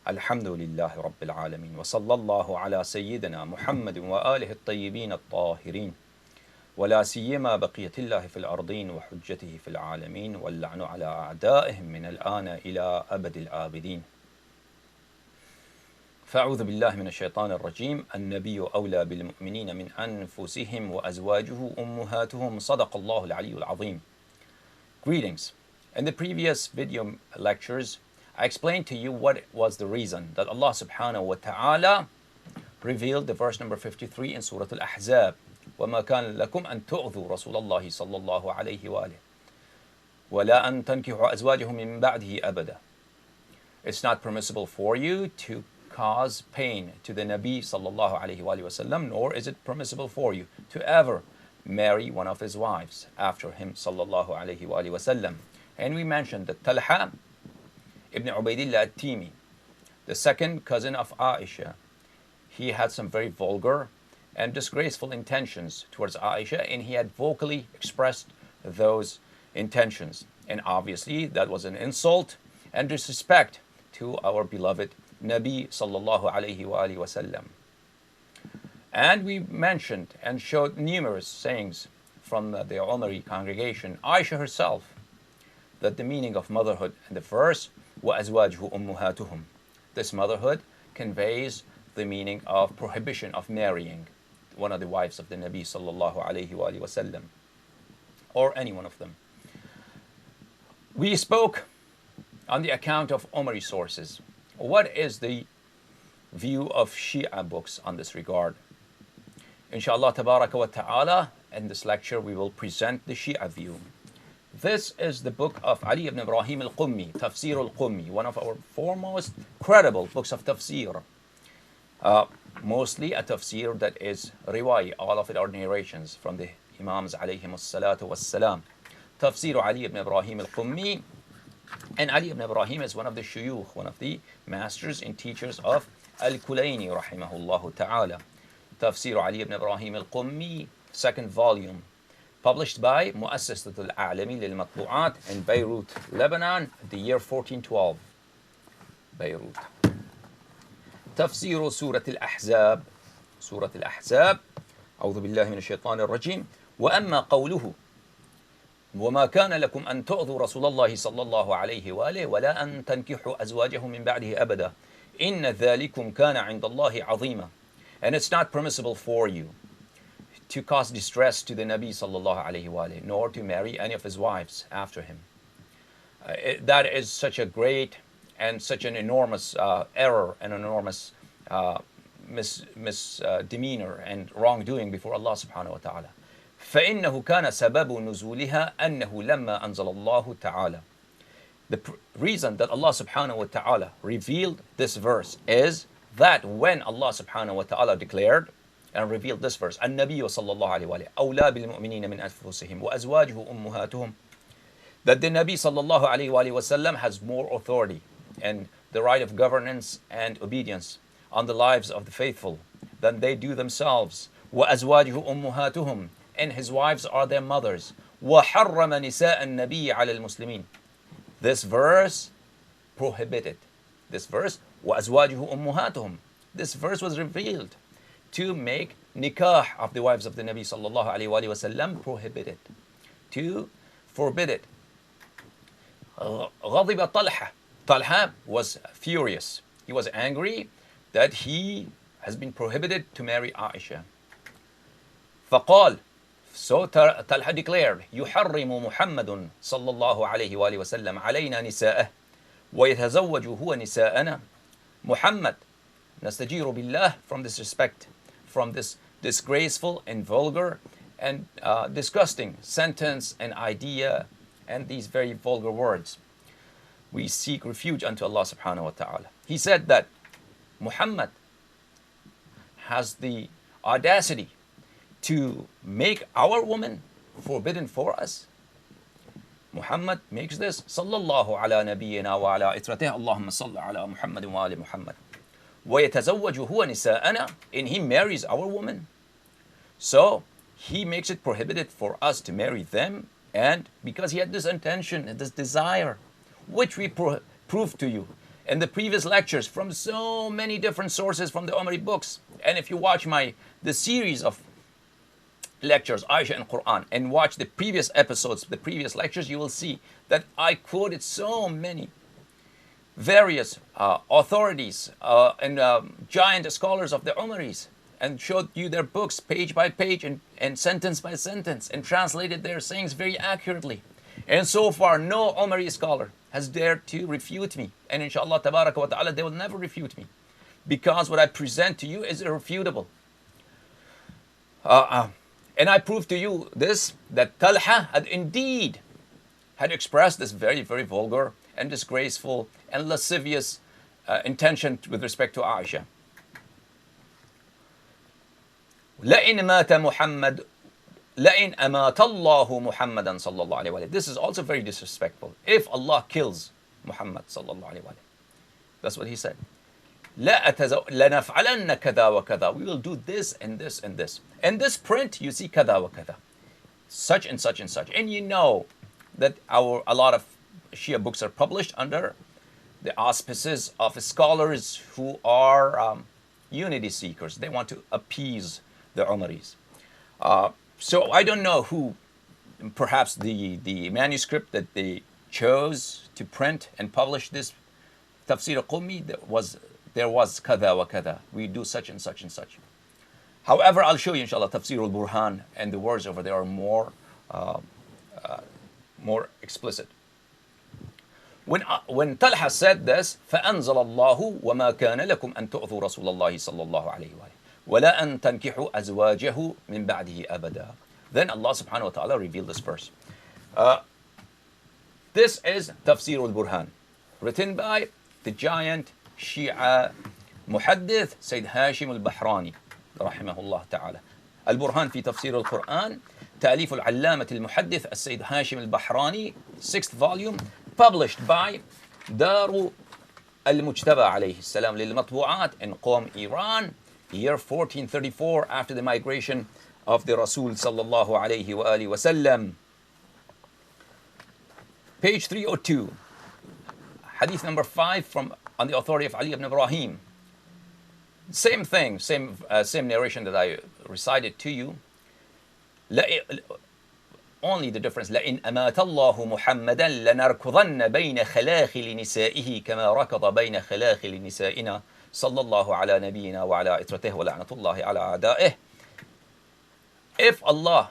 الحمد لله رب العالمين وصلى الله على سيدنا محمد وآله الطيبين الطاهرين ولا سيما بقية الله في الأرضين وحجته في العالمين واللعن على أعدائهم من الآن إلى أبد الآبدين. فأعوذ بالله من الشيطان الرجيم. النبي أولى بالمؤمنين من أنفسهم وأزواجه أمهاتهم. صدق الله العلي العظيم. Greetings. In the previous video lectures, I explained to you what was the reason that Allah subhanahu wa ta'ala revealed the verse number 53 in Surah Al-Ahzab. وَمَا كَانَ لَكُمْ أَن تُؤْذُوا رَسُولَ اللَّهِ صَلَّى اللَّهُ عَلَيْهِ وَآلِهِ وَلَا أَن تَنْكِحُوا أَزْوَاجَهُ مِن بَعْدِهِ أَبَدًا. It's not permissible for you to cause pain to the Nabi sallallahu alayhi wa sallam, nor is it permissible for you to ever marry one of his wives after him sallallahu alayhi wa sallam. And we mentioned that Talha ibn Ubaidillah al-Timi, the second cousin of Aisha, he had some very vulgar and disgraceful intentions towards Aisha, and he had vocally expressed those intentions. And obviously that was an insult and disrespect to our beloved Nabi sallallahu alayhi wa sallam. And we mentioned and showed numerous sayings from the Umari congregation, Aisha herself, that the meaning of motherhood in the verse وَأَزْوَاجُهُ أُمُّهَاتُهُمْ, this motherhood conveys the meaning of prohibition of marrying one of the wives of the Nabi sallallahu alayhi wa sallam, or any one of them. We spoke on the account of Umari sources. What is the view of Shia books on this regard? Inshallah tabaraka wa ta'ala, in this lecture we will present the Shia view. This is the book of Ali ibn Ibrahim al-Qummi, Tafsir al-Qummi, one of our foremost credible books of tafsir. Mostly a tafsir that is riwayah, all of it are narrations from the Imams alayhim as-salatu was-salam. Tafsir Ali ibn Ibrahim al-Qummi. And Ali ibn Ibrahim is one of the shuyukh, one of the masters and teachers of Al-Kulayni rahimahullah ta'ala. Tafsir Ali ibn Ibrahim al-Qummi, second volume, published by Mu'assasat al-A'lami lil-Matbu'at in Beirut, Lebanon, the year 1412. Beirut. Tafsir Surah Al-Ahzab. Surah Al-Ahzab. أعوذ بالله من الشيطان الرجيم. وأما قوله وما كان لكم أن تؤذوا رسول الله صلى الله عليه وآله ولا أن تنكحوا أزواجه من بعده أبدا إن ذلكم كان عند الله عظيما. And it's not permissible for you to cause distress to the Nabi صلى الله عليه وآله, nor to marry any of his wives after him. That is such a great and such an enormous error and enormous misdemeanor and wrongdoing before Allah subhanahu wa ta'ala. فإنه كان سبب نزولها أنه لما أنزل الله تعالى. The reason that Allah subhanahu wa ta'ala revealed this verse is that when Allah subhanahu wa ta'ala declared and revealed this verse, النبي صلى الله عليه وآله أولى بالمؤمنين من أنفسهم وأزواجه أمهاتهم, that the Nabi صلى الله عليه وآله وسلم has more authority and the right of governance and obedience on the lives of the faithful than they do themselves. وأزواجه أمهاتهم, and his wives are their mothers. وَحَرَّمَ نِسَاءَ النَّبِيِّ عَلَى الْمُسْلِمِينَ. This verse prohibited. This verse, وَأَزْوَاجُهُ أُمُّهَاتُهُمْ. This verse was revealed to make nikah of the wives of the Nabi sallallahu alayhi wa sallam prohibited, to forbid it. غَضِبَ طَلْحَةٌ. Talha was furious. He was angry that he has been prohibited to marry Aisha. فقال, so Talha declared, يحرم محمد صلى الله عليه وآله وسلم علينا نساءه ويتزوج هو نساءنا. Muhammad, نستجير بالله, from this respect, from this disgraceful and vulgar and disgusting sentence and idea and these very vulgar words, we seek refuge unto Allah subhanahu wa ta'ala. He said that Muhammad has the audacity to make our woman forbidden for us. Muhammad makes this. Sallallahu ala nabiyyina wa ala itratih. Allahumma salli ala Muhammad wa ali Muhammad. وَيَتَزَوَّجُ هُوَ نِسَاءَنَا, and he marries our woman. So he makes it prohibited for us to marry them, and because he had this intention and this desire, which we prove to you in the previous lectures from so many different sources from the Umari books. And if you watch the series of lectures, Aisha and Quran, and watch the previous episodes, the previous lectures, you will see that I quoted so many various authorities and giant scholars of the Umaris, and showed you their books page by page and sentence by sentence, and translated their sayings very accurately. And so far, no Umari scholar has dared to refute me. And inshallah, tabaraka wa ta'ala, they will never refute me, because what I present to you is irrefutable. And I prove to you this, that Talha had expressed this very, very vulgar and disgraceful and lascivious intention with respect to Aisha. لَإِنْ مَاتَ مُحَمَّدٌ لَإِنْ أَمَاتَ اللَّهُ مُحَمَّدًا صلى الله عليه وسلم. This is also very disrespectful. If Allah kills Muhammad صلى الله عليه وسلم, that's what he said. لَنَفْعَلَنَّ كَذَا وَكَذَا. We will do this and this and this. In this print, you see كَذا وَكَذا. Such and such and such. And you know that a lot of Shia books are published under the auspices of scholars who are unity seekers. They want to appease the Umaris. So I don't know who, perhaps the manuscript that they chose to print and publish this Tafsir al-Qummi, there was kada wa kada. We do such and such and such. However, I'll show you inshallah Tafsir al-Burhan, and the words over there are more explicit. When Talha said this, فَأَنزَلَ اللَّهُ وَمَا كَانَ لَكُمْ أَن تُؤْذُوا رَسُولَ اللَّهِ صَلَّى اللَّهُ عَلَيْهِ وَآلِهِ وَلَا أَن تَنْكِحُوا أَزْوَاجَهُ مِنْ بَعْدِهِ أَبَدًا. Then Allah subhanahu wa ta'ala revealed this verse. This is Tafsir al-Burhan, written by the giant Shia Muhaddith Sayyid Hashim al-Bahrani رحمه الله تعالى. البرهان في تفسير القرآن تأليف العلامة المحدث السيد هاشم البحراني, 6th volume, published by دار المجتبى عليه السلام للمطبوعات in Qom, Iran, year 1434 after the migration of the Rasul sallallahu alayhi wa alihi wasallam. Page 302, hadith number 5 on the authority of Ali ibn Ibrahim. Same thing, same narration that I recited to you. Only the difference, لَإِنْ أَمَاتَ اللَّهُ مُحَمَّدًا لَنَرْكُضَنَّ بَيْنَ خَلَاخِلِ نِسَائِهِ كَمَا رَكَضَ بَيْنَ خَلَاخِلِ نِسَائِنَا صلى الله على نبينا وعلى عترته ولعنة الله على أعدائه. If Allah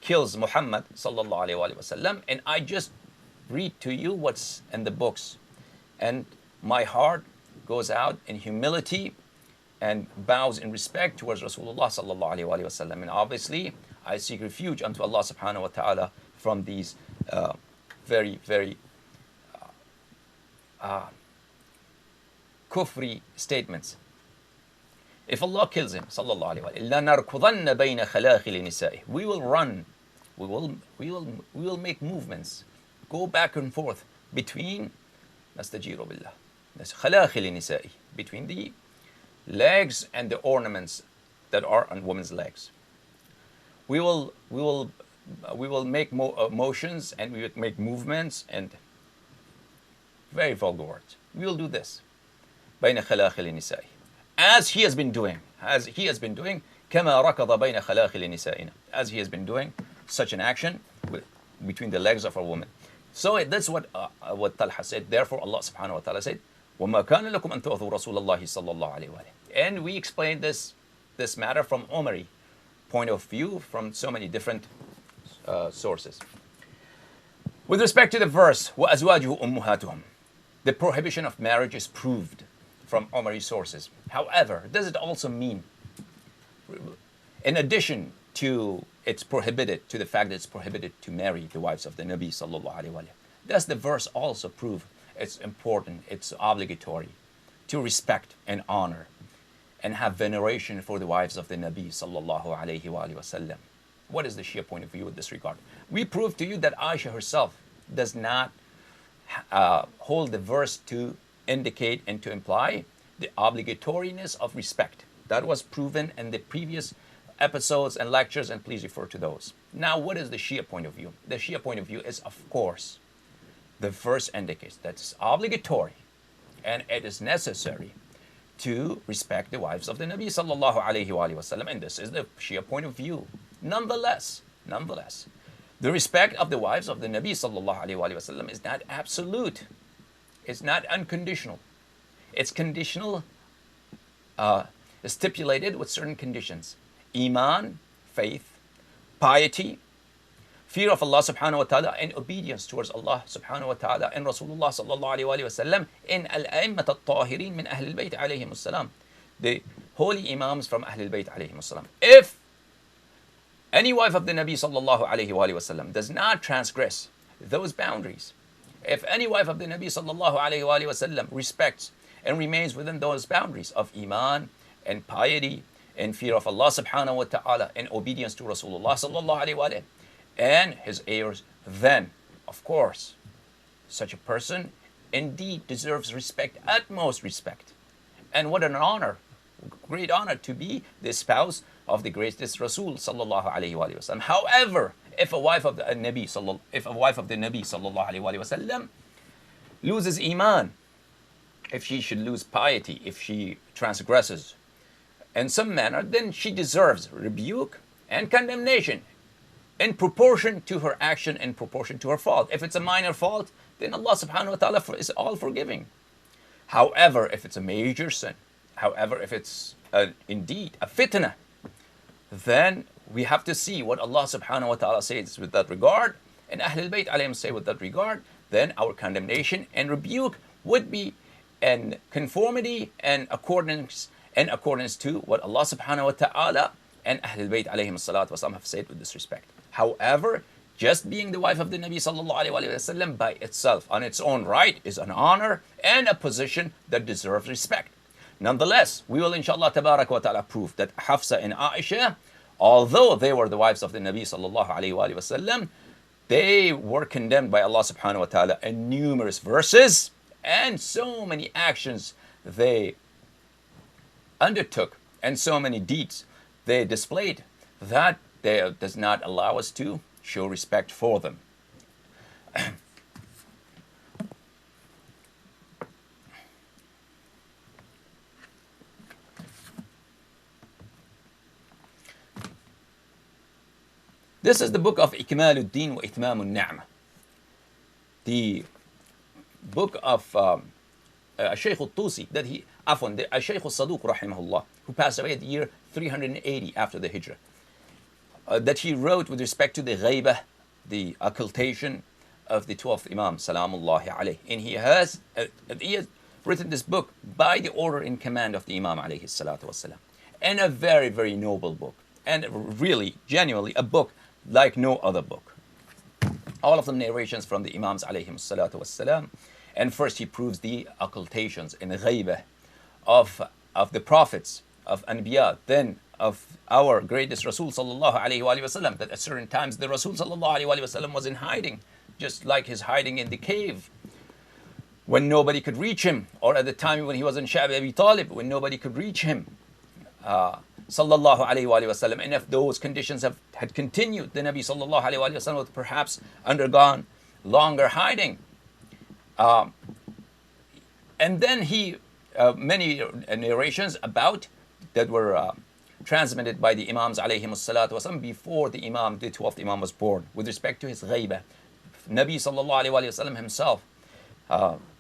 kills Muhammad sallallahu alayhi wasallam, and I just read to you what's in the books, and my heart goes out in humility and bows in respect towards Rasulullah sallallahu alayhi wasallam, and obviously I seek refuge unto Allah subhanahu wa ta'ala from these very, very kufri statements. If Allah kills him, sallallahu alayhi wa sallam, لَنَرْكُضَنَّ بَيْنَ خَلَاخِلِ نِسَائِهِ, we will run, we will make movements, go back and forth between نَسْتَجِيرُ بِاللَّهِ خَلَاخِلِ نِسَائِهِ, between the legs and the ornaments that are on women's legs. We will make motions, and we will make movements, and very vulgar words. We will do this. بَيْنَ خَلَاخِلِ نِسَائِهِ, as he has been doing, كَمَا رَكَضَ بَيْنَ خَلَاخِلِ نِسَائِنَا, as he has been doing such an action between the legs of a woman. So that's what Talha said. Therefore, Allah subhanahu wa ta'ala said, وَمَا كَانَ لَكُمْ أَن تُؤْذُوا رَسُولَ اللَّهِ صَلَّى اللَّهُ عَلَيْهِ وَآلِهِ. And we explained this matter from Umari point of view, from so many different sources. With respect to the verse, وَأَزْوَاجُهُ أُمُّهَاتُهُمْ, the prohibition of marriage is proved from Umari sources. However, does it also mean, in addition to it's prohibited, to the fact that it's prohibited to marry the wives of the Nabi sallallahu alaihi wasallam, does the verse also prove it's important, it's obligatory to respect and honor and have veneration for the wives of the Nabi sallallahu alaihi wasallam? What is the Shia point of view in this regard? We prove to you that Aisha herself does not hold the verse to indicate and to imply the obligatoriness of respect. That was proven in the previous episodes and lectures, and please refer to those. Now, what is the Shia point of view? The Shia point of view is, of course, the verse indicates that it's obligatory and it is necessary to respect the wives of the Nabi sallallahu alayhi wa sallam, and this is the Shia point of view. Nonetheless, the respect of the wives of the Nabi sallallahu alayhi wa sallam is not absolute. It's not unconditional. It's conditional, stipulated with certain conditions: iman, faith, piety, fear of Allah subhanahu wa ta'ala, and obedience towards Allah subhanahu wa ta'ala and Rasulullah sallallahu alayhi wa sallam, in al-a'immat al-tahirin min Ahl al-Bayt alayhim as-salam, the holy imams from Ahl al-Bayt alayhim as-salam. If any wife of the Nabi sallallahu alayhi wa sallam does not transgress those boundaries, if any wife of the Nabi sallallahu alayhi wa sallam respects and remains within those boundaries of iman and piety and fear of Allah subhanahu wa ta'ala and obedience to Rasulullah sallallahu alayhi wa sallam and his heirs, then, of course, such a person indeed deserves respect, utmost respect. And what an honor, great honor to be the spouse of the greatest Rasul sallallahu alayhi wa sallam. However, if a wife of the Nabi sallallahu alayhi wa sallam loses iman, if she should lose piety, if she transgresses in some manner, then she deserves rebuke and condemnation in proportion to her action, in proportion to her fault. If it's a minor fault, then Allah subhanahu wa ta'ala is all forgiving. However, if it's a major sin, however, if it's indeed a fitna, then we have to see what Allah subhanahu wa ta'ala says with that regard, and Ahlul Bayt alayhim say with that regard. Then our condemnation and rebuke would be in conformity and accordance to what Allah subhanahu wa ta'ala and Ahlul Bayt alayhim salatu wasalam have said with this respect. However, just being the wife of the Nabi sallallahu alayhi wa sallam by itself, on its own right, is an honor and a position that deserves respect. Nonetheless, we will inshallah tabarak wa ta'ala prove that Hafsa and Aisha, although they were the wives of the Nabi sallallahu alayhi wa sallam, they were condemned by Allah subhanahu wa ta'ala in numerous verses and so many actions they undertook and so many deeds they displayed that does not allow us to show respect for them. This is the book of Ikmal al-Din wa Itmam al-Ni'mah, the book of Shaykh al-Tusi, that he, Shaykh al-Saduq rahimahullah, who passed away at the year 380 after the Hijrah, that he wrote with respect to the ghaibah, the occultation of the 12th Imam, salamullahi alayhi. And he has written this book by the order in command of the Imam alayhi salatu wasalam. And a very, very noble book. And really, genuinely, a book like no other book. All of them narrations from the Imams alayhim salatu wasalam. And first he proves the occultations and ghaibah of the prophets, of Anbiya, then of our greatest Rasul sallallahu alayhi wa sallam, that at certain times the Rasul sallallahu alayhi wa sallam was in hiding, just like his hiding in the cave when nobody could reach him, or at the time when he was in Sha'b Abi Talib, when nobody could reach him, sallallahu alayhi wa sallam. And if those conditions had continued, the Nabi sallallahu alayhi wa sallam would perhaps undergone longer hiding. And then he, many narrations about that were transmitted by the Imams alayhim salatu wasalam before the 12th Imam was born, with respect to his ghaibah. Nabi sallallahu alayhi wa sallam himself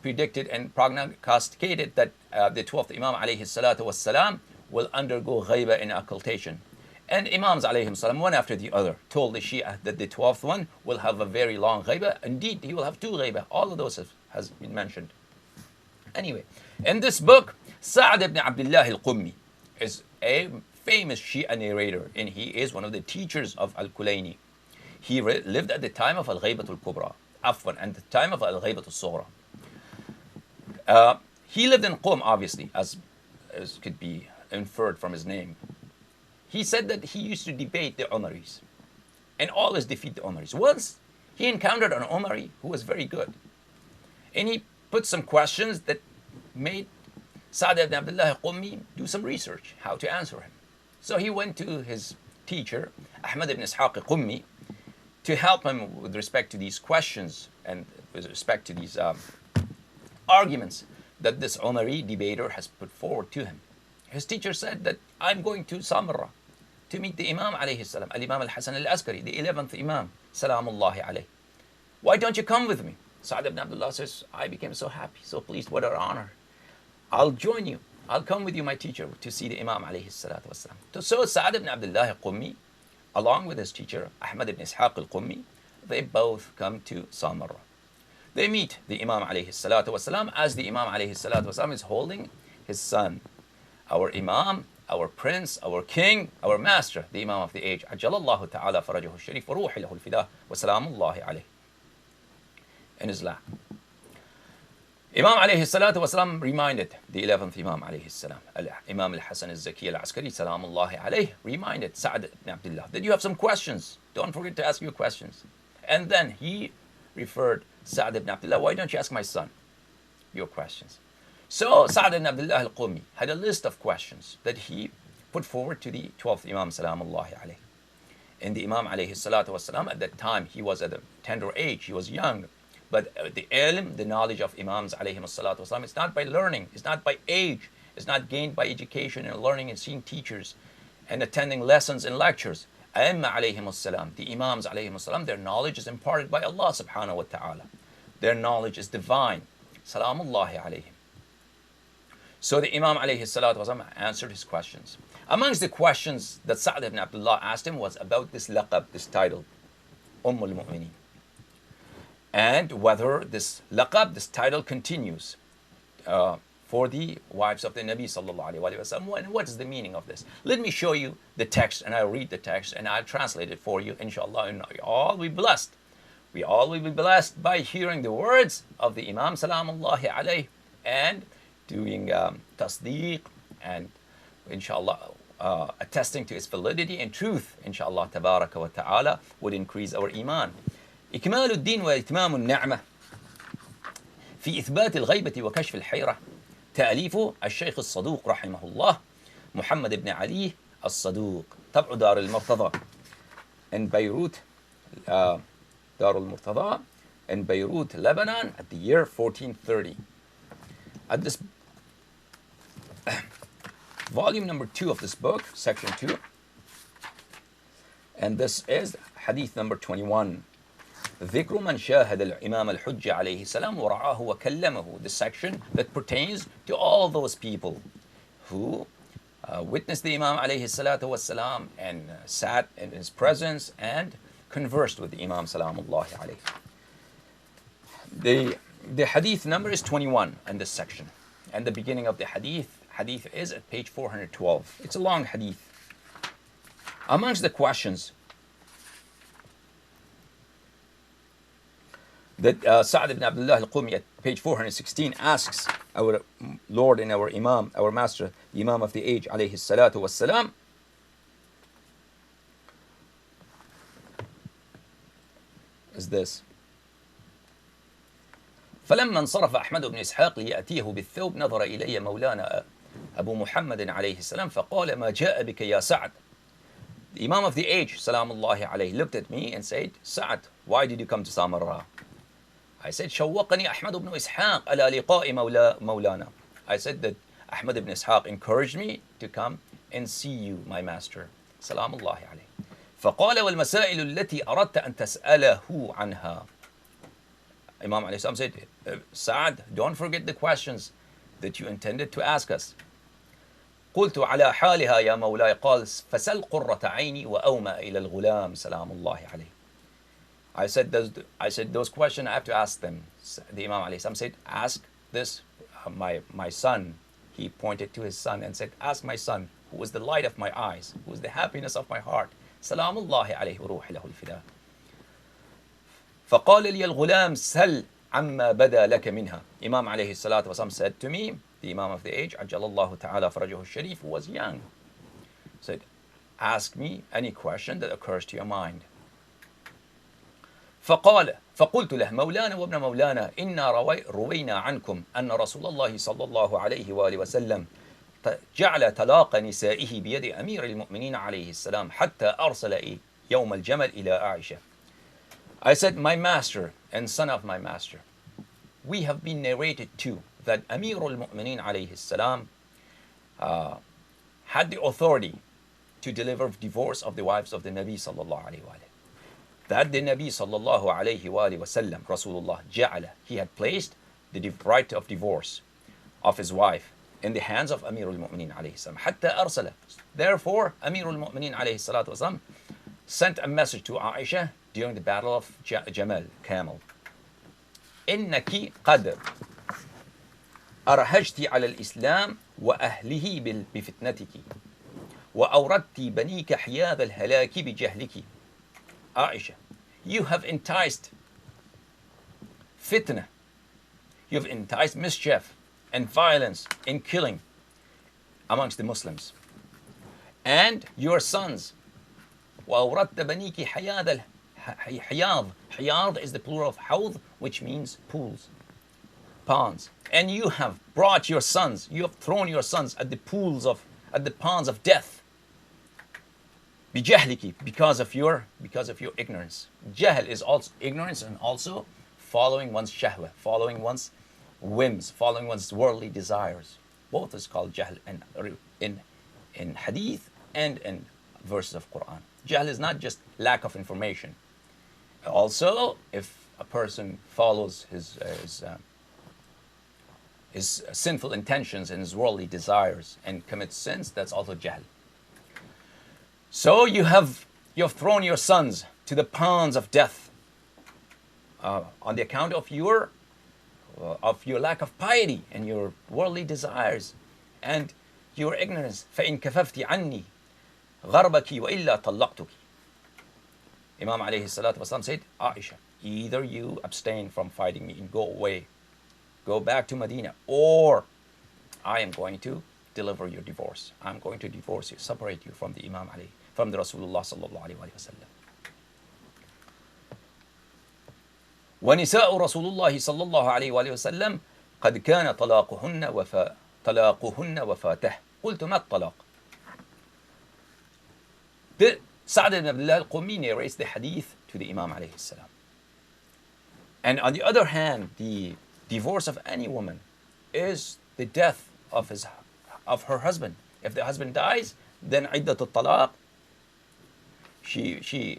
predicted and prognosticated that the 12th Imam alayhi salatu wasalam will undergo ghaibah and occultation. And Imams alayhim salam, one after the other, told the Shia that the 12th one will have a very long ghaibah. Indeed, he will have 2 ghaibah. All of those has been mentioned. Anyway, in this book, Sa'd ibn Abdullah al-Qummi is a famous Shia narrator, and he is one of the teachers of Al-Kulayni. He lived at the time of Al-Ghaybat al-Kubra, afwan, and the time of Al-Ghaybat al-Sughra. He lived in Qum, obviously, as could be inferred from his name. He said that he used to debate the Umaris and always defeat the Umaris. Once he encountered an Umari who was very good, and he put some questions that made Sa'd ibn Abdullah al-Qummi do some research how to answer him. So he went to his teacher, Ahmad ibn Ishaq al-Qummi, to help him with respect to these questions and with respect to these arguments that this Umari debater has put forward to him. His teacher said that I'm going to Samarra to meet the Imam alayhi salam, Al-Imam Al-Hasan Al-Askari, the 11th Imam, salamullahi alayhi. Why don't you come with me? Sa'd ibn Abdullah says, I became so happy, so pleased, what an honor. I'll join you. I'll come with you, my teacher, to see the Imam alayhi salatu wasalam. So Sa'd ibn Abdullah al-Qummi, along with his teacher, Ahmad ibn Ishaq al-Qummi, they both come to Samarra. They meet the Imam alayhi salatu wasalam as the Imam alayhi salatu wasalam is holding his son, our Imam, our Prince, our King, our Master, the Imam of the age, Ajjalallahu ta'ala farajahu al-sharif wa ruhi lahu al-fidah wa salamullahi alayhi, in his lap. Imam alayhi salatu wasalam reminded the 11th Imam alayhi salam, Imam al-Hasan al-Zaki al-Askari salamullahi alayhi, reminded Sa'd ibn Abdullah that you have some questions. Don't forget to ask your questions. And then he referred Sa'd ibn Abdullah, why don't you ask my son your questions? So Sa'd ibn Abdullah al-Qummi had a list of questions that he put forward to the 12th Imam salamullahi alayhi. And the Imam alayhi salatu wasalam, at that time, he was at a tender age, he was young. But the ilm, the knowledge of Imams alayhi salatu wasalam, it's not by learning, it's not by age, it's not gained by education and learning and seeing teachers and attending lessons and lectures. Aimma alayhim salam, the Imams alayhim salam, their knowledge is imparted by Allah subhanahu wa ta'ala. Their knowledge is divine. Salamullahi alayhim. So the Imam alayhi salatu wasalam answered his questions. Amongst the questions that Sa'd ibn Abdullah asked him was about this laqab, this title, Ummul Mu'mineen. And whether this laqab, this title continues for the wives of the Nabi sallallahu alayhi wa sallam. And what is the meaning of this? Let me show you the text, and I'll read the text and I'll translate it for you, inshallah, and we all will be blessed. We all will be blessed by hearing the words of the Imam salamullahi alayhi and doing tasdeeq and inshallah attesting to its validity and truth, inshallah tabaraka wa ta'ala, would increase our iman. إكمال الدين وإتمام النعمة في إثبات الغيبة وكشف الحيرة، تأليف الشيخ الصدوق رحمه الله محمد بن علي الصدوق، طبع دار المرتضى in Beirut, دار المرتضى in Beirut, Lebanon, at the year 1430. At this volume number 2 of this book, section 2, and this is hadith number 21. ذكر من شاهد الإمام الحجة عليه السلام ورعاه وكلمه, the section that pertains to all those people who witnessed the Imam عليه الصلاة والسلام and sat in his presence and conversed with the Imam salamullahi alayhi. The hadith number is 21 in this section, and the beginning of the hadith is at page 412. It's a long hadith. Amongst the questions that Sa'd ibn Abdullah al-Qummi at page 416 asks our Lord and our Imam, our Master, the Imam of the age, alayhi salatu wassalam, is this. فلما انصرف أحمد بن إسحاق ليأتيه بالثوب نظر إلي مولانا أبو محمد عليه السلام فقال ما جاء بك يا سعد. The Imam of the age, salamullahi alayhi, looked at me and said, Sa'd, why did you come to Samarra? I said, شوقني أحمد بن إسحاق على لقاء مولانا. I said that Ahmad ibn Ishaq encouraged me to come and see you, my master. Salamullahi alayhi. فقال والمسائل التي أردت أن تسأله عنها. Imam alayhi salam said, Sa'd, don't forget the questions that you intended to ask us. قلت على حالها يا مولاي. قال فسل قرة عيني وأومأ إلى الغلام سلام الله عليه. I said those questions I have to ask them. The Imam alayhi salam said, ask this my son. He pointed to his son and said, ask my son, who is the light of my eyes, who is the happiness of my heart. Salamullahi alayhi wa ruhi lahu al-fidah. فقال لي الغلام سل عما بدا لك منها. Imam alayhi salatu wasalam said to me, the Imam of the age, Ajjalallahu ta'ala farajahu al-sharif, who was young, said, ask me any question that occurs to your mind. فقلت له مولانا وابن مولانا إنا روينا عنكم أن رسول الله صلى الله عليه وآله وسلم جعل طلاق نسائه بيد أمير المؤمنين عليه السلام حتى أرسل يوم الجمل إلى عائشة. I said, my master and son of my master, we have been narrated to that Amir al-Mu'mineen alayhi salam had the authority to deliver divorce of the wives of the Nabi sallallahu alayhi wa that the Nabi sallallahu alayhi wa sallam, Rasulullah ja'ala, he had placed the right of divorce of his wife in the hands of Amir al-Mu'mineen alayhi salam. Hatta arsala. Therefore, Amir al-Mu'mineen alayhi salatu wasalam sent a message to Aisha during the battle of Jamal, Camel. إنك قد أرهجت على الإسلام وأهله بفتنتك وأوردت بنيك حياذ الهلاك بجهلك. Aisha, you have enticed fitna, you have enticed mischief and violence and killing amongst the Muslims. And your sons, وأوردت بنيك حياذ حياض is the plural of حوض, which means pools, ponds. And you have brought your sons, you have thrown your sons at the ponds of death. بجهلك, because of your ignorance. Jahl is also ignorance and also following one's shahwa, following one's whims, following one's worldly desires. Both is called jahl in hadith and in verses of Quran. Jahl is not just lack of information. Also, if a person follows his sinful intentions and his worldly desires and commits sins, that's also jahl. So you have thrown your sons to the ponds of death on the account of your lack of piety and your worldly desires and your ignorance. فإن كففت عني غربك وإلا طلقتك. Imam alayhi salatu wasalam said, Aisha, either you abstain from fighting me and go away, go back to Medina, or I am going to deliver your divorce. I'm going to divorce you, separate you from the Imam Ali, from the Rasulullah sallallahu alayhi wa sallam. ونساء رسول الله صلى الله عليه وآله وسلم قد كان طلاقهن وفاته. قلت ما الطلاق? Sa'd ibn Abdullah al-Qummi narrates the hadith to the Imam alayhi salam. And on the other hand, the divorce of any woman is the death of her husband. If the husband dies, then iddatul talaq, she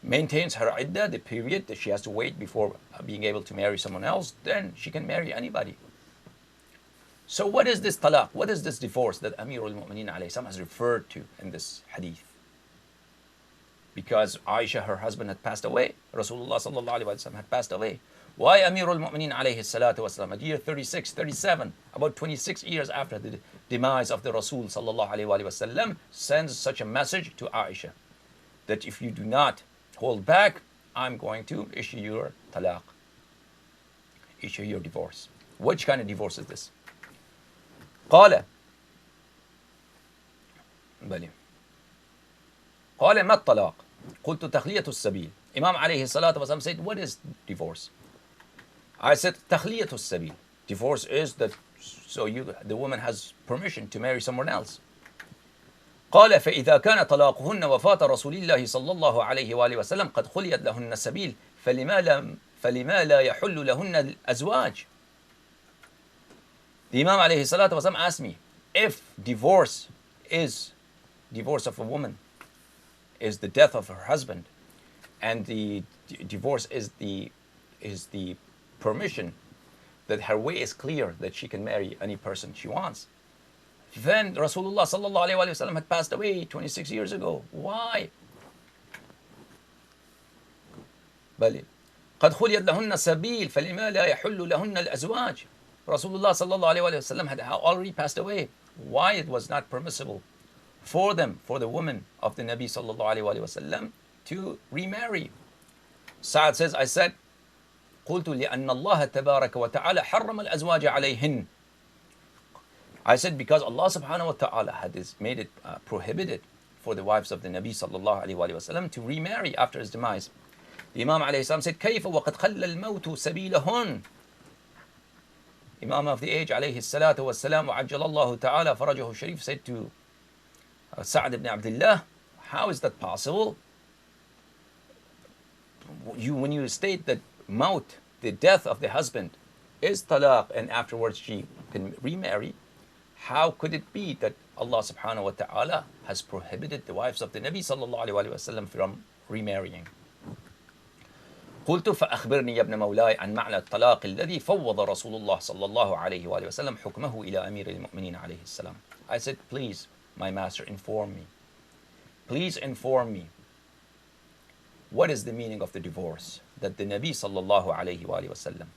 maintains her iddah, the period that she has to wait before being able to marry someone else, then she can marry anybody. So what is this talaq? What is this divorce that Amir al-Mu'mineen alayhi salam has referred to in this hadith? Because Aisha, her husband, had passed away. Rasulullah sallallahu alayhi wa sallam had passed away. Why Amir al-Mu'mineen alayhi salatu wasalam, at year 36, 37, about 26 years after the demise of the Rasul sallallahu alayhi wa sallam, sends such a message to Aisha that if you do not hold back, I'm going to issue your talaq, issue your divorce. Which kind of divorce is this? قال ما الطلاق؟ قلت تخلية السبيل. Imam alayhi salatu wasalam said, what is divorce? I said, تخلية السبيل. Divorce is that the woman has permission to marry someone else. قال فإذا كان طلاقهن وفاة رسول الله صلى الله عليه وآله وسلم قد خليت لهن السبيل فلما لا يحل لهن الأزواج. The Imam alayhi salatu wasalam asked me, if divorce of a woman is the death of her husband, and the divorce is the permission that her way is clear that she can marry any person she wants, then Rasulullah sallallahu alayhi wa sallam had passed away 26 years ago. Why? بل قد خليت لهن السبيل فلما لا يحل لهن الأزواج. Rasulullah sallallahu alayhi wa sallam had already passed away. Why it was not permissible for the women of the Nabi sallallahu alayhi wa sallam to remarry? Sa'd says, I said, قلت لأن الله تبارك وتعالى حرم الأزواج عليهن. I said, because Allah subhanahu wa ta'ala had made it prohibited for the wives of the Nabi sallallahu alayhi wa sallam to remarry after his demise. The Imam alayhi salam said, كيف وقد خل الموت سبيلهن. Imam of the age alayhi salatu wassalam wa ajjal Allah ta'ala farajahu sharif said to Sa'd ibn Abdullah, how is that possible? When you state that maut, the death of the husband, is talaq and afterwards she can remarry, how could it be that Allah subhanahu wa ta'ala has prohibited the wives of the Nabi sallallahu alayhi wa sallam from remarrying? قلت فأخبرني يا ابن مولاي عن معنى الطلاق الذي فوض رسول الله صلى الله عليه وآله وسلم حكمه إلى أمير المؤمنين عليه السلام. I said, please, my master, inform me. Please inform me. What is the meaning of the divorce that the Nabi sallallahu alayhi wa sallam?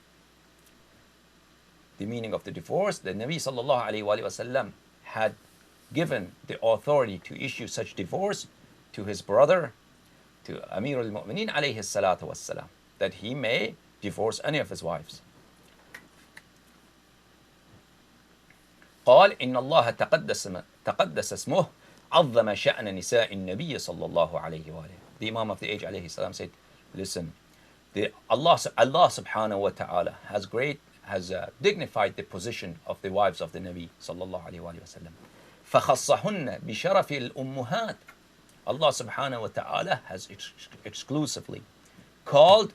The meaning of the divorce, the Nabi sallallahu alayhi wa sallam had given the authority to issue such divorce to his brother, to Amir al-Mu'mineen alayhi salatu wassalam, that he may divorce any of his wives. قال إن الله تقدس اسمه عظم شأن نساء النبي صلى الله عليه وآله. The Imam of the age alayhi salam said, listen, Allah subhanahu wa ta'ala has dignified the position of the wives of the Nabi sallallahu alayhi wa sallam. فخصهن بشرف الأمهات. Allah subhanahu wa ta'ala has exclusively called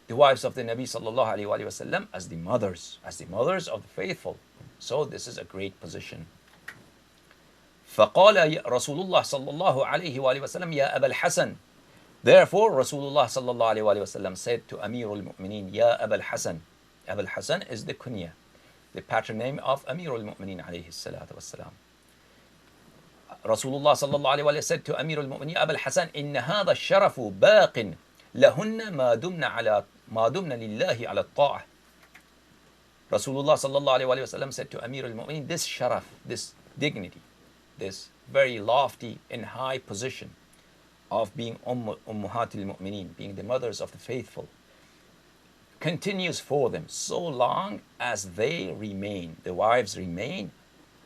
the wives of the Nabi sallallahu alayhi wa sallam as the mothers of the faithful. So this is a great position. فقال رسول الله صلى الله عليه وآله وسلم يا أبا الحسن. Therefore Rasulullah صلى الله عليه وآله وسلم said to Amir al-Mu'mineen, يا أبا الحسن. Abu al-Hasan is the kunya, the patron name of Amir al-Mu'mineen alayhi salatu wassalam. Rasulullah sallallahu alayhi wa sallam said to Amir al-Mu'mineen, Abu al-Hasan, إن هذا الشرف باق لهن ما دمنا لله على الطاعة. Rasulullah sallallahu alayhi wa sallam said to Amir al-Mu'mineen, this sharaf, this dignity, this very lofty and high position of being ummuhat al-Mu'mineen, being the mothers of the faithful, continues for them so long as they remain, the wives remain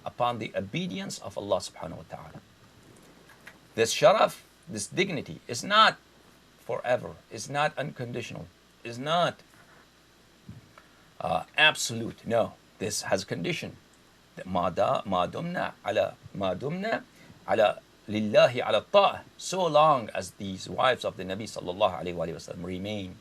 upon the obedience of Allah subhanahu wa ta'ala. This sharaf, this dignity is not forever, is not unconditional, is not absolute. No, this has condition. ما دمنا على لله على الطاعة. So long as these wives of the Nabi sallallahu alayhi wa sallam remain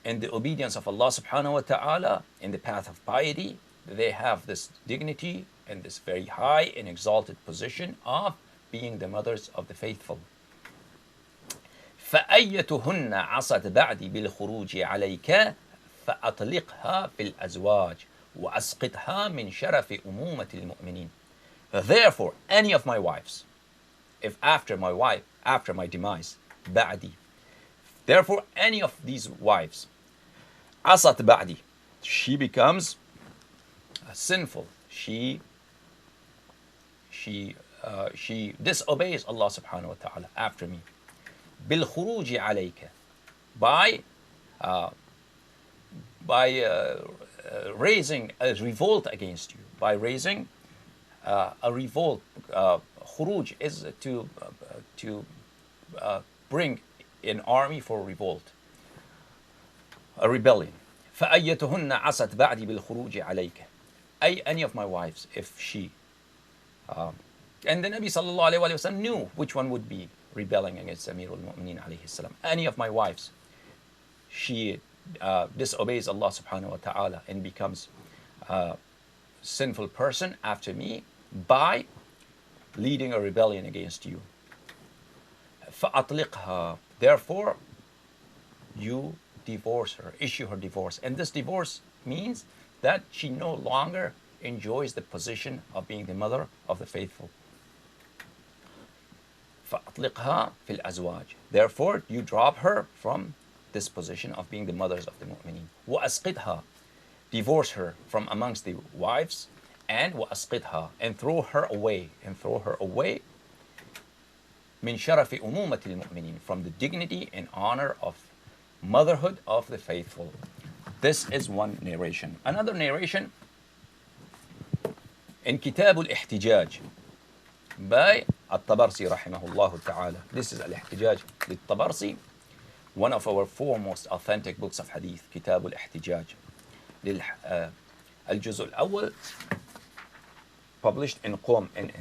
in the obedience of Allah subhanahu wa ta'ala, in the path of piety, they have this dignity and this very high and exalted position of being the mothers of the faithful. فأيتهن عصت بعدي بالخروج عليك فأطلقها في الأزواج وأسقطها من شرف أمومة المؤمنين. Therefore, any of my wives, if after my demise, بعدي, therefore, any of these wives, asat ba'di, she becomes sinful. She disobeys Allah subhanahu wa ta'ala after me. Bil khuruji alayka, by raising a revolt against you, by raising a revolt. Khuruj is to bring an army for revolt, a rebellion. فأيتهن عصت بعدي بالخروج عليك. Any of my wives, if she, and the Nabi sallallahu alayhi wa sallam knew which one would be rebelling against Amir al-Mu'mineen alayhi salam. Any of my wives, she disobeys Allah subhanahu wa ta'ala and becomes a sinful person after me by leading a rebellion against you. فأطلقها. Therefore, you divorce her, issue her divorce. And this divorce means that she no longer enjoys the position of being the mother of the faithful. فأطلقها في الأزواج. Therefore, you drop her from this position of being the mothers of the mu'mineen. وأسقطها. Divorce her from amongst the wives, and وأسقطها, and throw her away, من شرف أمومة المؤمنين, from the dignity and honor of motherhood of the faithful. This is one narration. Another narration in كتاب الاحتجاج by الطبرسي رحمه الله تعالى. This is الاحتجاج للطبرسي, one of our foremost authentic books of hadith. كتاب الاحتجاج الجزء الأول, published in قوم in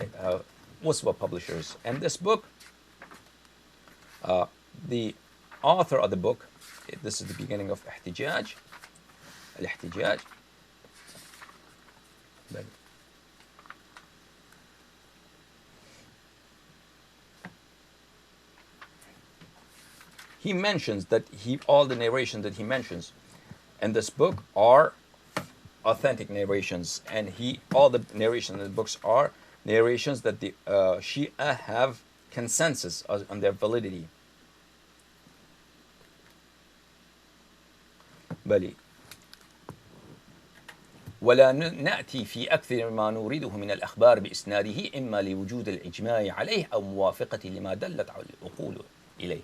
Uswa Publishers. And this book, the author of the book, this is the beginning of احتجاج, الاحتجاج. He mentions that all the narrations that he mentions in this book are authentic narrations, and all the narrations in the books are narrations that the Shia have consensus on their validity. بلي ولا نأتي في أكثر ما نورده من الأخبار بإسناده إما لوجود الإجماع عليه أو موافقة لما دلت العقول إليه.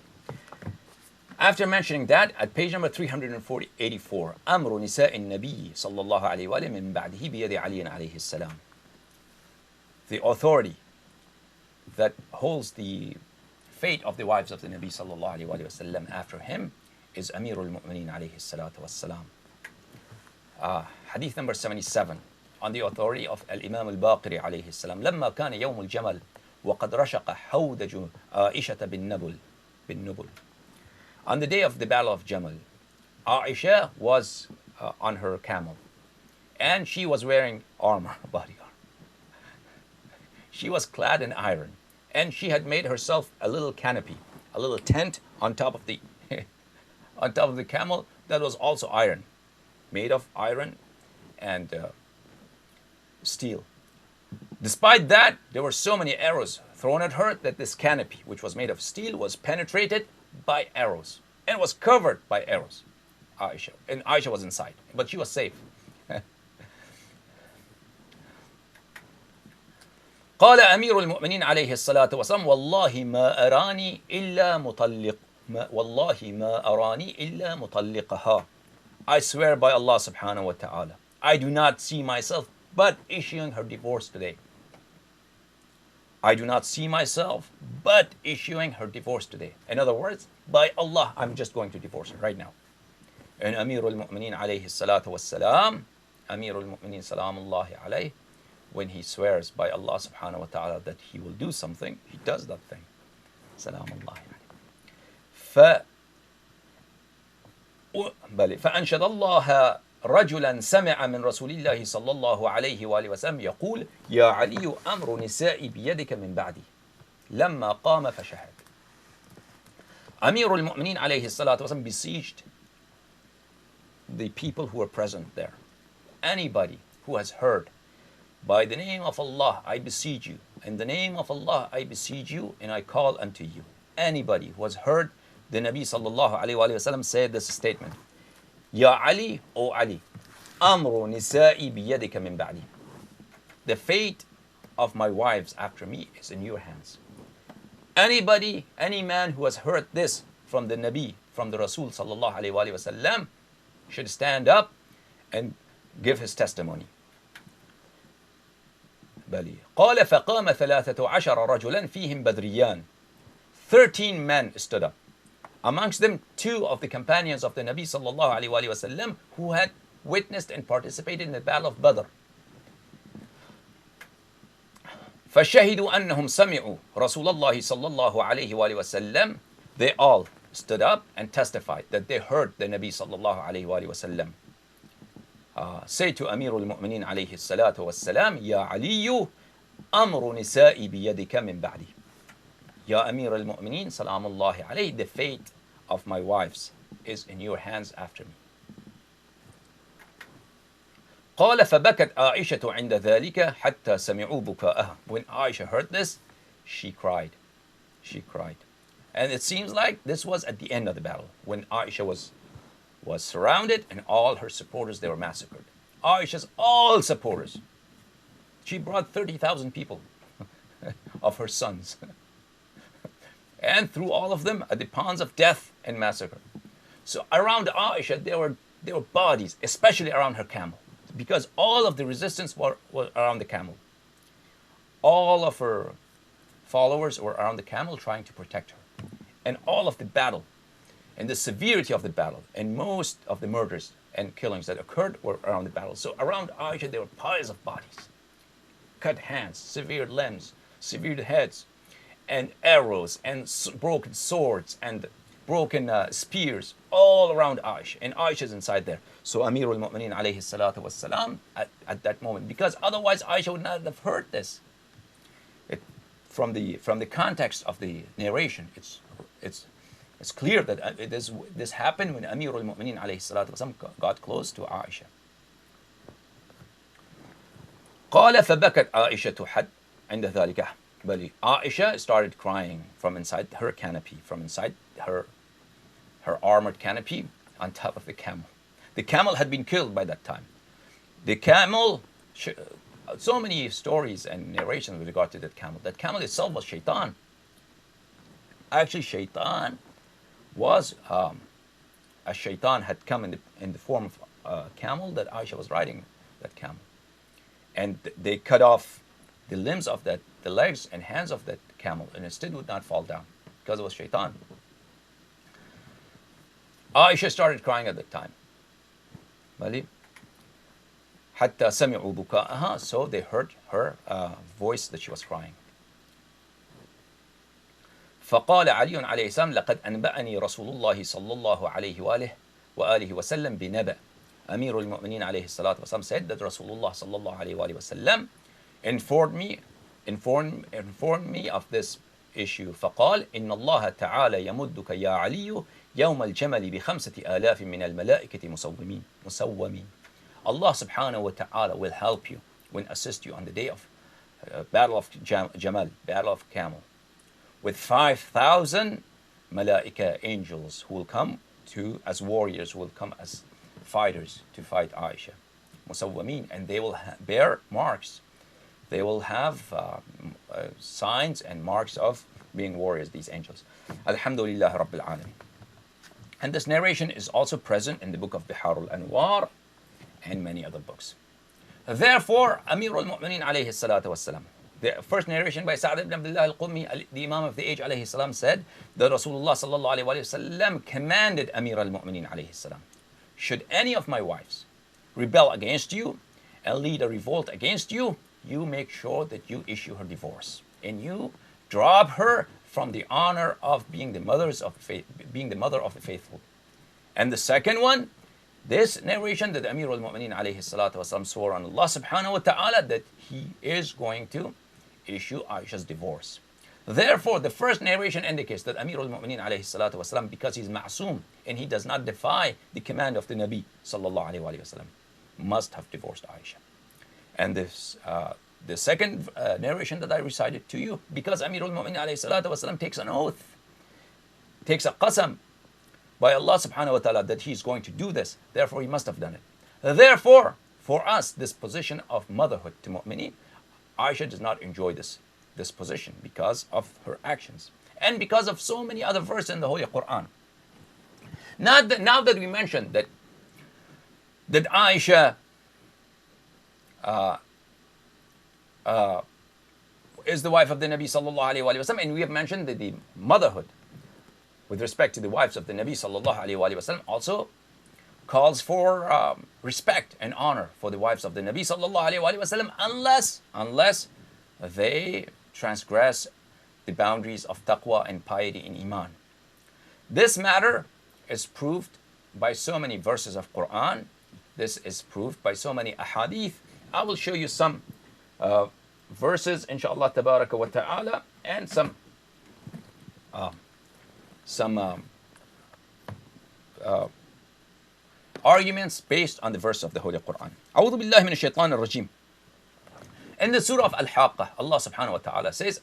After mentioning that, at page number 384, أمر نساء النبي صلى الله عليه وآله من بعده بيد علي عليه السلام. The authority that holds the fate of the wives of the Nabi صلى الله عليه وآله وسلم after him is أمير المؤمنين عليه الصلاة والسلام. Hadith number 77 on the authority of Al-Imam Al-Baqiri عليه السلام. لما كان يوم الجمل وقد رشق حودج عائشة بالنبل. On the day of the battle of Jamal, Aisha was on her camel, and she was wearing armor, body armor. She was clad in iron, and she had made herself a little canopy, a little tent on top of the camel that was also iron, made of iron and steel. Despite that, there were so many arrows thrown at her that this canopy, which was made of steel, was penetrated by arrows and was covered by arrows. Aisha was inside, but she was safe. قال أمير المؤمنين عليه الصلاة والسلام والله ما أراني إلا مطلقها. I swear by Allah subhanahu wa ta'ala, I do not see myself but issuing her divorce today. I do not see myself but issuing her divorce today. In other words, by Allah, I'm just going to divorce her right now. And Amir al-Mu'mineen alayhi salatu wassalam, Amir al-Mu'mineen salamullahi alayhi, when he swears by Allah subhanahu wa ta'ala that he will do something, he does that thing. Salamullahi alayhi. فأنشد الله رجلا سمع من رسول الله صلى الله عليه وآله وسلم يقول يا علي أمر نسائي بيدك من بعدي لما قام فشهد. Amir al-Mu'mineen alayhi salatu wasalam besieged the people who were present there. Anybody who has heard, by the name of Allah I beseech you, in the name of Allah I beseech you, and I call unto you. Anybody who has heard the Nabi sallallahu alayhi wa sallam said this statement, Ya Ali, O Ali, Amru nisa'i biyadika min ba'di. The fate of my wives after me is in your hands. Anybody, any man who has heard this from the Nabi, from the Rasul sallallahu alayhi wa sallam, should stand up and give his testimony. بلي قال فقام 13 رجلا فيهم بدريان. 13 men stood up. Amongst them, 2 of the companions of the Nabi sallallahu alayhi wa sallam who had witnessed and participated in the battle of Badr. فشهدوا أنهم سمعوا رسول الله صلى الله عليه وآله وسلم. They all stood up and testified that they heard the Nabi صلى الله عليه وآله وسلم say to Amir al-Mu'mineen عليه الصلاة والسلام يا علي أمر نسائي بيدك من بعدي. Ya Amir al-Mu'mineen سلام الله عليه, the fate of my wives is in your hands after me. قال فبكت عائشة عند ذلك حتى سمعوا بكاءها. When Aisha heard this, she cried. She cried. And it seems like this was at the end of the battle, when Aisha was surrounded and all her supporters, they were massacred. Aisha's all supporters. She brought 30,000 people of her sons and threw all of them at the ponds of death and massacre. So around Aisha, there were bodies, especially around her camel, because all of the resistance were around the camel. All of her followers were around the camel trying to protect her. And all of the battle and the severity of the battle and most of the murders and killings that occurred were around the battle. So around Aisha, there were piles of bodies, cut hands, severed limbs, severed heads, and arrows and broken swords and broken spears all around Aisha, and Aisha's inside there. So Amir al-Mu'mineen alayhi salatu wassalam at that moment, because otherwise Aisha would not have heard this. From the context of the narration, it's clear that this happened when Amir al-Mu'mineen alayhi salatu wassalam got close to Aisha. قال فبكت عائشة حد عند ذلك. But Aisha started crying from inside her canopy, from inside her armored canopy on top of the camel. The camel had been killed by that time. The camel, so many stories and narrations with regard to that camel. That camel itself was shaitan. Actually, shaitan was, a shaitan had come in the form of a camel that Aisha was riding that camel. And they cut off the limbs of that, the legs and hands of that camel, and it still would not fall down because it was shaitan. Aisha started crying at that time. حتى سمعوا بكاءها, so they heard her voice that she was crying. فقال علي عليه السلام لقد أنبأني رسول الله صلى الله عليه وآله وسلم بنبأ. Amir al-Mu'mineen alayhi salatu wasalam said that Rasulullah sallallahu alayhi wa sallam informed me of this issue. فقال إن الله تعالى يمدك يا علي يوم الجمل بخمسة آلاف من الملائكة مسومين. Allah subhanahu wa ta'ala will help you, will assist you on the day of battle of Jamal, battle of Camel, with 5,000 malaika, angels, who will come as warriors, who will come as fighters to fight Aisha. Musawwamin, and they will bear marks. They will have signs and marks of being warriors, these angels. Alhamdulillah Rabbil Alameen. And this narration is also present in the book of Bihar al-Anwar and many other books. Therefore, Amir al-Mu'mineen alayhi salatu wassalam, the first narration by Sa'd ibn Abdullah al-Qummi, the Imam of the age alayhi salam, said that Rasulullah sallallahu alayhi wa sallam commanded Amir al-Mu'mineen alayhi salam, should any of my wives rebel against you and lead a revolt against you, you make sure that you issue her divorce and you drop her from the honor of being the mother of the faithful. And the second one, this narration that Amir al-Mu'mineen alayhi salatu wasalam swore on Allah subhanahu wa ta'ala that he is going to issue Aisha's divorce. Therefore, the first narration indicates that Amir al-Mu'mineen alayhi salatu wasalam, because he's ma'soom and he does not defy the command of the Nabi sallallahu alayhi wa sallam, must have divorced Aisha. And this, the second narration that I recited to you, because Amir al-Mu'mineen alayhi salatu wasalam takes an oath, takes a qasam by Allah subhanahu wa ta'ala that he's going to do this, therefore he must have done it. Therefore, for us, this position of motherhood to mu'mineen, Aisha does not enjoy this position because of her actions and because of so many other verses in the Holy Quran. Now that we mentioned that Aisha is the wife of the Nabi sallallahu alayhi wa sallam, and we have mentioned that the motherhood with respect to the wives of the Nabi sallallahu alayhi wa sallam also calls for respect and honor for the wives of the Nabi sallallahu alayhi wa sallam, unless they transgress the boundaries of taqwa and piety in iman. This matter is proved by so many verses of Quran. This is proved by so many ahadith. I will show you some verses, inshallah tabaraka wa ta'ala, and some arguments based on the verse of the Holy Quran. أعوذ بالله من الشيطان الرجيم. In the surah of Al-Haqqah, Allah subhanahu wa ta'ala says,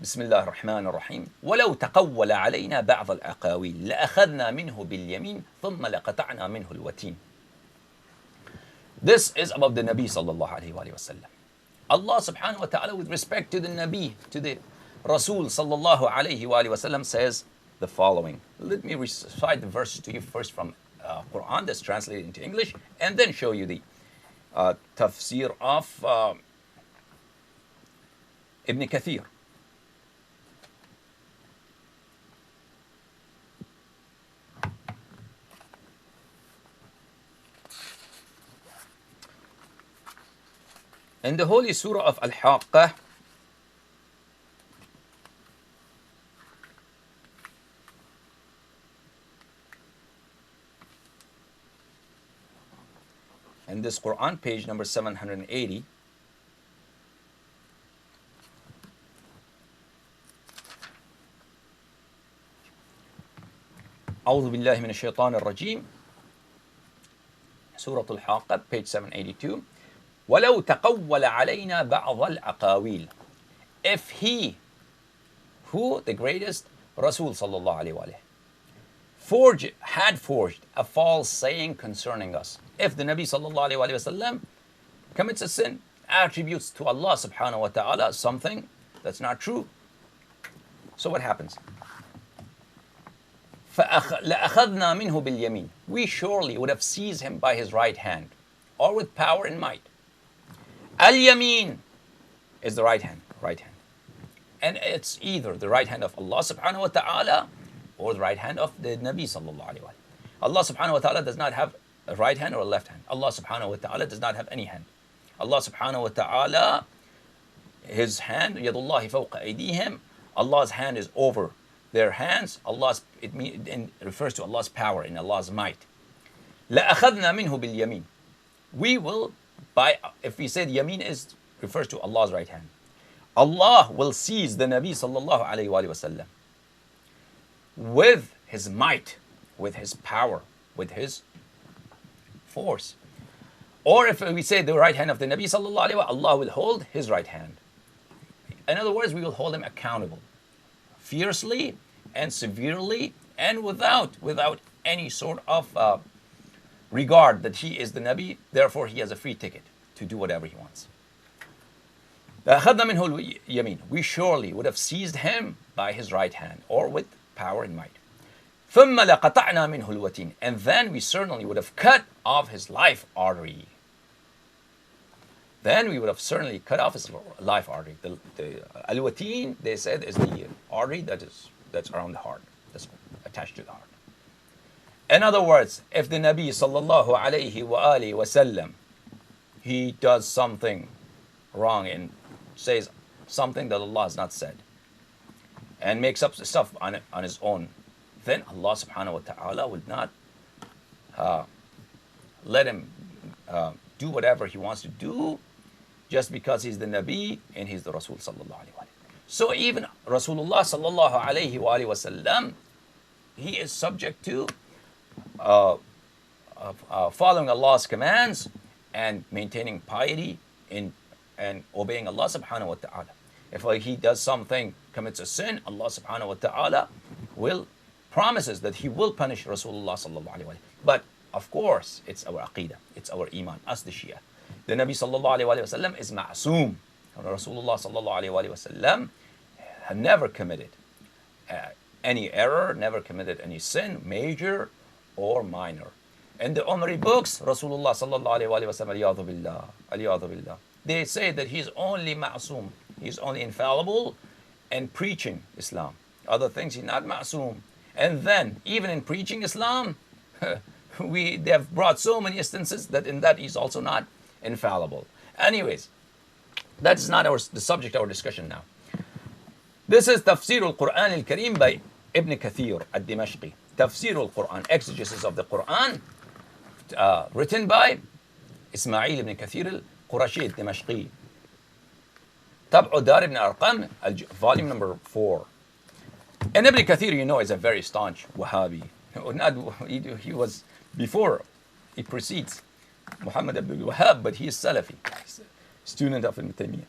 بسم الله الرحمن الرحيم ولو تقول علينا بعض الأقاويل لأخذنا منه باليمين ثم لقطعنا منه الوتين. This is about the Nabi sallallahu alayhi wa sallam. Allah subhanahu wa ta'ala, with respect to the Nabi, to the Rasul sallallahu alayhi wa sallam, says the following. Let me recite the verses to you first from Quran that's translated into English, and then show you the tafsir of Ibn Kathir. In the holy surah of Al-Haqqah, in this Quran, page number 780. أعوذ بالله من الشيطان الرجيم. Surah Al-Haqqah, page 782. وَلَوْ تَقَوَّلَ عَلَيْنَا بَعْضَ الْأَقَاوِيلِ. If he, who? The greatest Rasul sallallahu alayhi wa alayhi, had forged a false saying concerning us. If the Nabi sallallahu alayhi wa sallam commits a sin, attributes to Allah subhanahu wa ta'ala something that's not true. So what happens? لَأَخَذْنَا مِنْهُ بِالْيَمِينِ. We surely would have seized him by his right hand, or with power and might. Al-Yamin is the right hand, And it's either the right hand of Allah subhanahu wa ta'ala or the right hand of the Nabi sallallahu alayhi wa sallam. Allah subhanahu wa ta'ala does not have a right hand or a left hand. Allah subhanahu wa ta'ala does not have any hand. Allah subhanahu wa ta'ala, his hand, yadullahi fawqa aydihim, Allah's hand is over their hands. It refers to Allah's power and Allah's might. لَأَخَذْنَا مِنْهُ بِالْيَمِينِ. We will, if we say the yamin refers to Allah's right hand, Allah will seize the Nabi sallallahu alayhi wa sallam with his might, with his power, with his force. Or if we say the right hand of the Nabi sallallahu alayhi wa sallam, Allah will hold his right hand. In other words, we will hold him accountable, fiercely and severely, and without any sort of regard that he is the Nabi, therefore he has a free ticket to do whatever he wants. We surely would have seized him by his right hand, or with power and might. And then we certainly would have cut off his life artery. Then we would have certainly cut off his life artery. The al-watin, they said, is the artery that's around the heart, that's attached to the heart. In other words, if the Nabi sallallahu alayhi wa alihi wa sallam, he does something wrong and says something that Allah has not said, and makes up stuff on his own, then Allah subhanahu wa ta'ala would not let him do whatever he wants to do, just because he's the Nabi and he's the Rasul sallallahu alayhi wa sallam. So even Rasulullah sallallahu alayhi wa sallam, he is subject to following Allah's commands and maintaining piety and obeying Allah subhanahu wa ta'ala. If he does something, commits a sin, Allah subhanahu wa ta'ala promises that he will punish Rasulullah sallallahu alayhi wa sallam. But of course, it's our aqidah, it's our iman, as the Shia. The Nabi sallallahu alayhi wa sallam is ma'soom. Rasulullah sallallahu alayhi wa sallam had never committed any error, never committed any sin, major or minor. In the Umari books, Rasulullah sallallahu alayhi wa sallam, aliyadhu billah, they say that he's only ma'soom, he's only infallible in preaching Islam. Other things, he's not ma'soom. And then, even in preaching Islam, they have brought so many instances that in that he's also not infallible. Anyways, that's not the subject of our discussion now. This is Tafsir al-Quran al-Kareem by Ibn Kathir al-Dimashqi. Tafsir al-Quran, exegesis of the Quran, written by Ismail ibn Kathir al-Qurashi al-Dimashqi. Tab'u Dar ibn Arqam, volume number 4. And Ibn Kathir, you know, is a very staunch Wahhabi. He was before, he precedes Muhammad ibn Wahhab, but he is Salafi, student of Ibn Taymiyyah.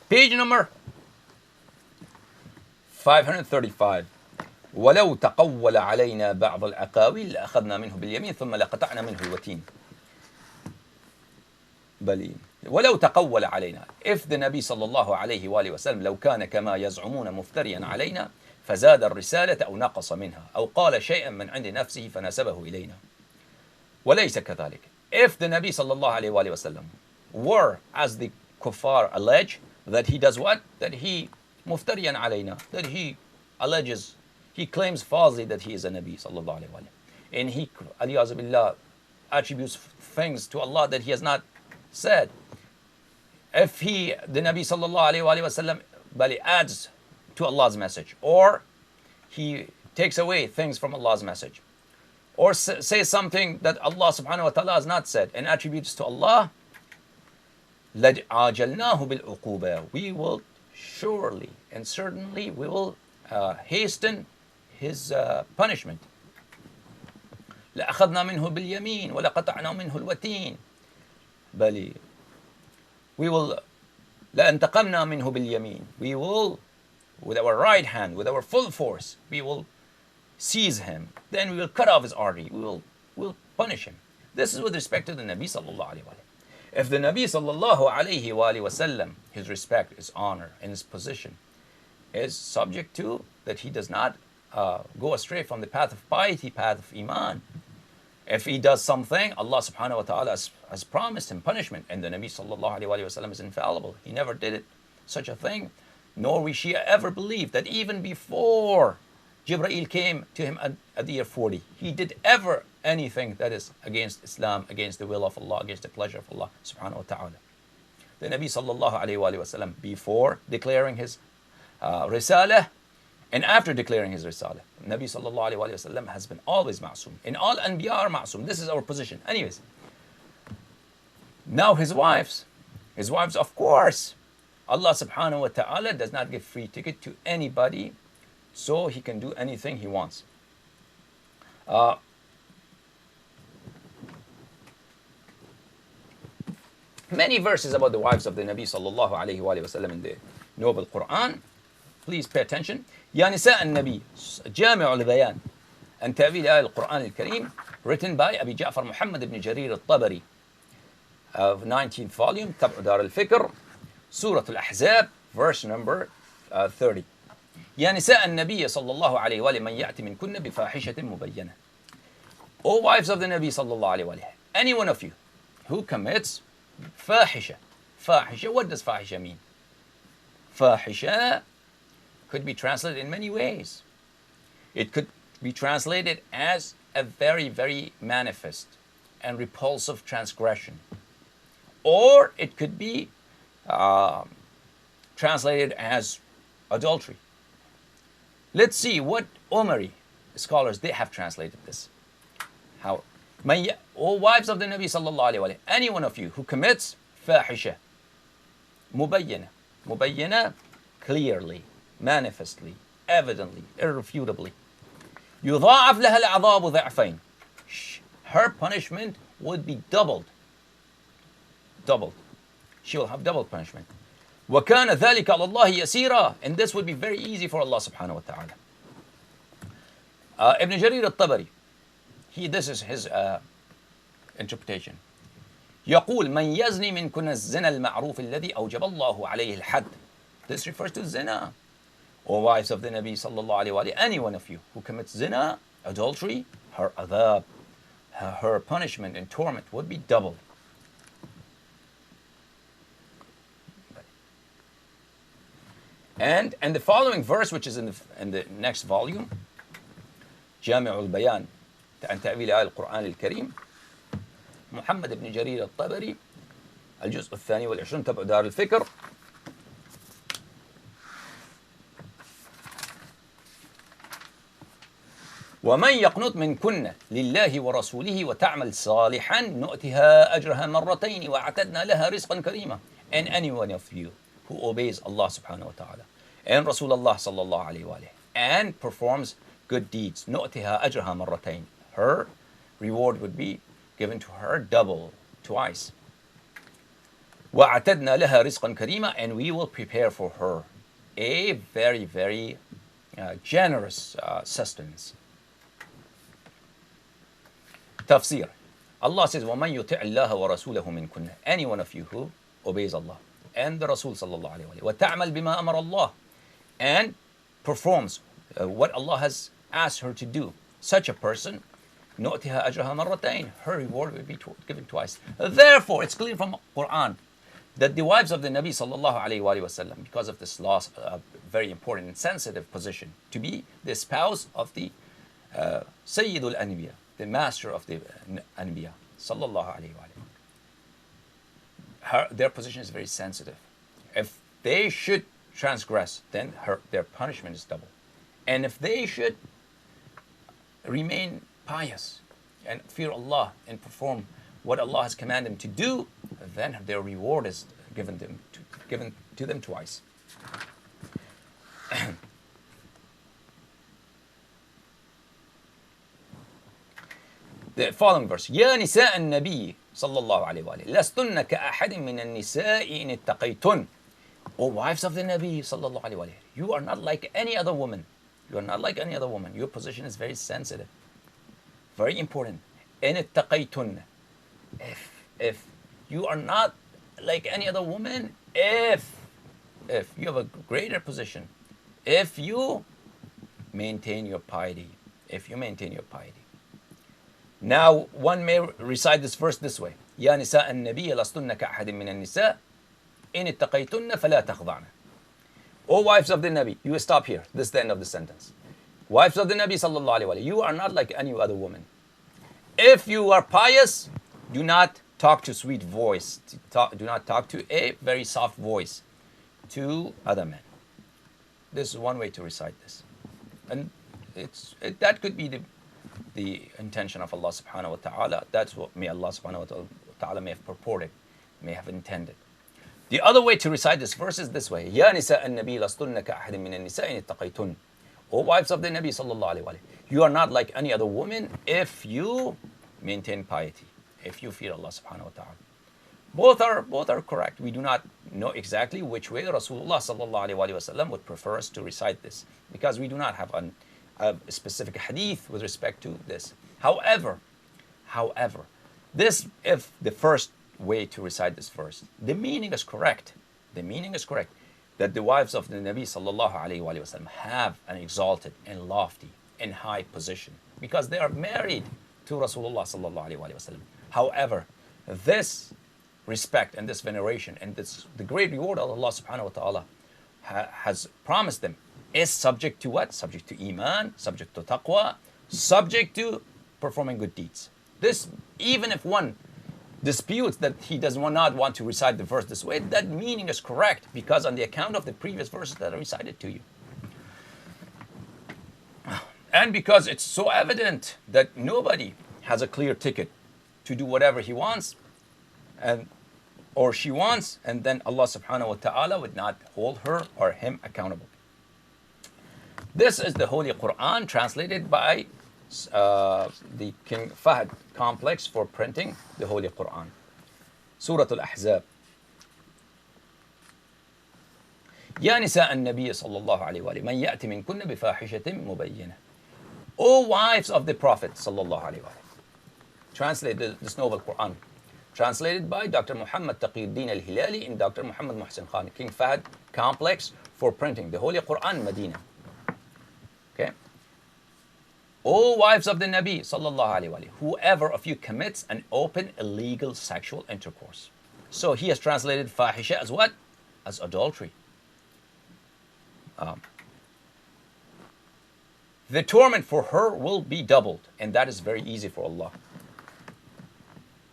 Page number 535. ولو تقول علينا بعض الأقاويل لأخذنا منه باليمين ثم لقطعنا منه الوتين. بلي ولو تقول علينا, if the Nabi صلى الله عليه وآله وسلم لو كان كما يزعمون مفتريا علينا فزاد الرسالة أو نقص منها أو قال شيئا من عند نفسه فنسبه إلينا وليس كذلك. If the Nabi صلى الله عليه وآله وسلم were, as the kuffar allege, that he does what? That he مفتريا علينا, that he alleges, he claims falsely that he is a Nabi sallallahu alayhi wa sallam, and he, aliyahzu billah, attributes things to Allah that he has not said. If the Nabi sallallahu alayhi wa sallam adds to Allah's message, or he takes away things from Allah's message, or say something that Allah subhanahu wa ta'ala has not said and attributes to Allah, لَعَجَلْنَاهُ بِالْعُقُوبَةِ, we will surely and certainly we will hasten his punishment. لَأَخَذْنَا مِنْهُ بِالْيَمِينِ وَلَقَطَعْنَا مِنْهُ الْوَتِينَ, بل we will لَأَنْتَقَمْنَا مِنْهُ بِالْيَمِينِ, we will, with our right hand, with our full force, we will seize him, then we will cut off his artery, we'll punish him. This is with respect to the Nabi sallallahu alayhi wa sallam. If the Nabi sallallahu alayhi wa sallam, his respect, his honor, and his position is subject to that he does not go astray from the path of piety, path of iman. If he does something, Allah subhanahu wa ta'ala has promised him punishment, and the Nabi sallallahu alayhi wa sallam is infallible. He never did it, such a thing, nor we Shia ever believe that even before Jibreel came to him at the year 40, he did ever anything that is against Islam, against the will of Allah, against the pleasure of Allah subhanahu wa ta'ala. The Nabi sallallahu alayhi wa sallam, before declaring his risalah and after declaring his risalah, Nabi sallallahu alayhi wa sallam has been always ma'soom. In all anbiya are ma'soom. This is our position. Anyways, now his wives of course, Allah subhanahu wa ta'ala does not give free ticket to anybody, so he can do anything he wants. Many verses about the wives of the Nabi sallallahu alayhi wa sallam in the Noble Quran. Please pay attention. يا نساء النبي جامع البيان عن تأويل آية القرآن الكريم, written by Abi Ja'far Muhammad ibn Jarir al-Tabari, of 19th volume, تبع دار الفكر, Surah Al-Ahzab, verse number 30. يا نساء النبي صلى الله عليه وآله من يأتي منكن بفاحشة مبينة. O wives of the Nabi صلى الله عليه وآله, any one of you who commits fahisha. Fahisha, what does fahisha mean? Fahisha could be translated in many ways. It could be translated as a very, very manifest and repulsive transgression. Or it could be translated as adultery. Let's see what Umari scholars, they have translated this. How? O wives of the Nabi sallallahu alayhi wa sallam, any one of you who commits fahisha, mubayyana. Mubayyana, clearly, manifestly, evidently, irrefutably. يضاعف لها العذاب ضعفين. Her punishment would be doubled. Doubled. She will have double punishment. وَكَانَ ذَلِكَ عَلَى اللَّهِ يَسِيرًا. And this would be very easy for Allah subhanahu wa ta'ala. Ibn Jarir al-Tabari, this is his interpretation. يقول من يزني منكن الزنا المعروف الذي أوجب الله عليه الحد. This refers to zina. O wives of the Nabi sallallahu alayhi wa sallam, any one of you who commits zina, adultery, her adhab, her punishment and torment would be doubled. And the following verse, which is in the next volume, جامع البيان عن تأويل آية القرآن الكريم, محمد بن جرير الطبري, الجزء الثاني والعشرون, تبع دار الفكر. ومن يقنط منكن لله ورسوله وتعمل صالحا نؤتها أجرها مرتين وأعتدنا لها رزقا كريما. And any one of you who obeys Allah subhanahu wa ta'ala and Rasulullah sallallahu alayhi wa and performs good deeds, نؤتها أجرها مرتين, her reward would be given to her double, twice. وأعتدنا لها رزقا كريما, and we will prepare for her a very, very generous sustenance. Tafsir. Allah says, وَمَنْ يُطِعِ اللَّهَ وَرَسُولَهُ مِنْكُنَّ. Any one of you who obeys Allah and the Rasul sallallahu alayhi wa sallam, وَتَعْمَلْ بِمَا أَمَرَ اللَّهِ, and performs what Allah has asked her to do. Such a person, نُؤْتِهَا أَجْرَهَا مَرَّتَيْنِ, her reward will be given twice. Therefore, it's clear from Quran that the wives of the Nabi sallallahu alayhi wa sallam, because of this loss, very important and sensitive position, to be the spouse of the Sayyidul Anbiya, the master of the Anbiya, sallallahu alayhi wa sallam. Their position is very sensitive. If they should transgress, then their punishment is double. And if they should remain pious, and fear Allah and perform what Allah has commanded them to do, then their reward is given to them twice. The following verse: يا نساء النبي صلى الله عليه وآله لستن كأحد من النساء إن اتقيتن. O wives of the Nabi صلى الله عليه وآله, you are not like any other woman. You are not like any other woman. Your position is very sensitive, very important. إن اتقيتن. If you are not like any other woman, if you have a greater position, if you maintain your piety, Now, one may recite this verse this way: يا نساء النبي لستن كأحد من النساء إن اتقيتن فلا تخضعن. O wives of the Nabi, you stop here. This is the end of the sentence. Wives of the Nabi sallallahu alaihi wasallam, you are not like any other woman. If you are pious, do not talk to sweet voice. Do not talk to a very soft voice to other men. This is one way to recite this, and that could be the intention of Allah subhanahu wa ta'ala. That's what may Allah subhanahu wa ta'ala may have purported, may have intended. The other way to recite this verse is this way: يا نساء النبي لستن كأحد من النساء إن اتقيتن. O wives of the Nabi sallallahu alaihi wasallam, you are not like any other woman if you maintain piety, if you fear Allah subhanahu wa ta'ala. Both are correct. We do not know exactly which way Rasulullah sallallahu alaihi wasallam would prefer us to recite this, because we do not have a specific hadith with respect to this. However, this, if the first way to recite this verse, the meaning is correct. The meaning is correct, that the wives of the Nabi sallallahu alaihi wasallam have an exalted and lofty and high position because they are married to Rasulullah sallallahu alaihi wasallam. However, this respect and this veneration and the great reward of Allah subhanahu wa ta'ala has promised them is subject to what? Subject to iman, subject to taqwa, subject to performing good deeds. This, even if one disputes that he does not want to recite the verse this way, that meaning is correct because on the account of the previous verses that are recited to you. And because it's so evident that nobody has a clear ticket to do whatever he wants or she wants, and then Allah subhanahu wa ta'ala would not hold her or him accountable. This is the Holy Quran translated by the King Fahd complex for printing the Holy Quran. Surah Al-Ahzab. يا نساء النبي صلى الله عليه وآله من يأتي منكن بفاحشة مبينة. O wives of the Prophet صلى الله عليه وآله. Translated this noble Quran. Translated by Dr. Muhammad Taqiyuddin al-Hilali and Dr. Muhammad Muhsin Khan, King Fahd complex for printing the Holy Quran, Medina. Okay. O wives of the Nabi sallallahu alaihi wasallam, whoever of you commits an open illegal sexual intercourse. So he has translated fahisha as what? As adultery. The torment for her will be doubled, and that is very easy for Allah.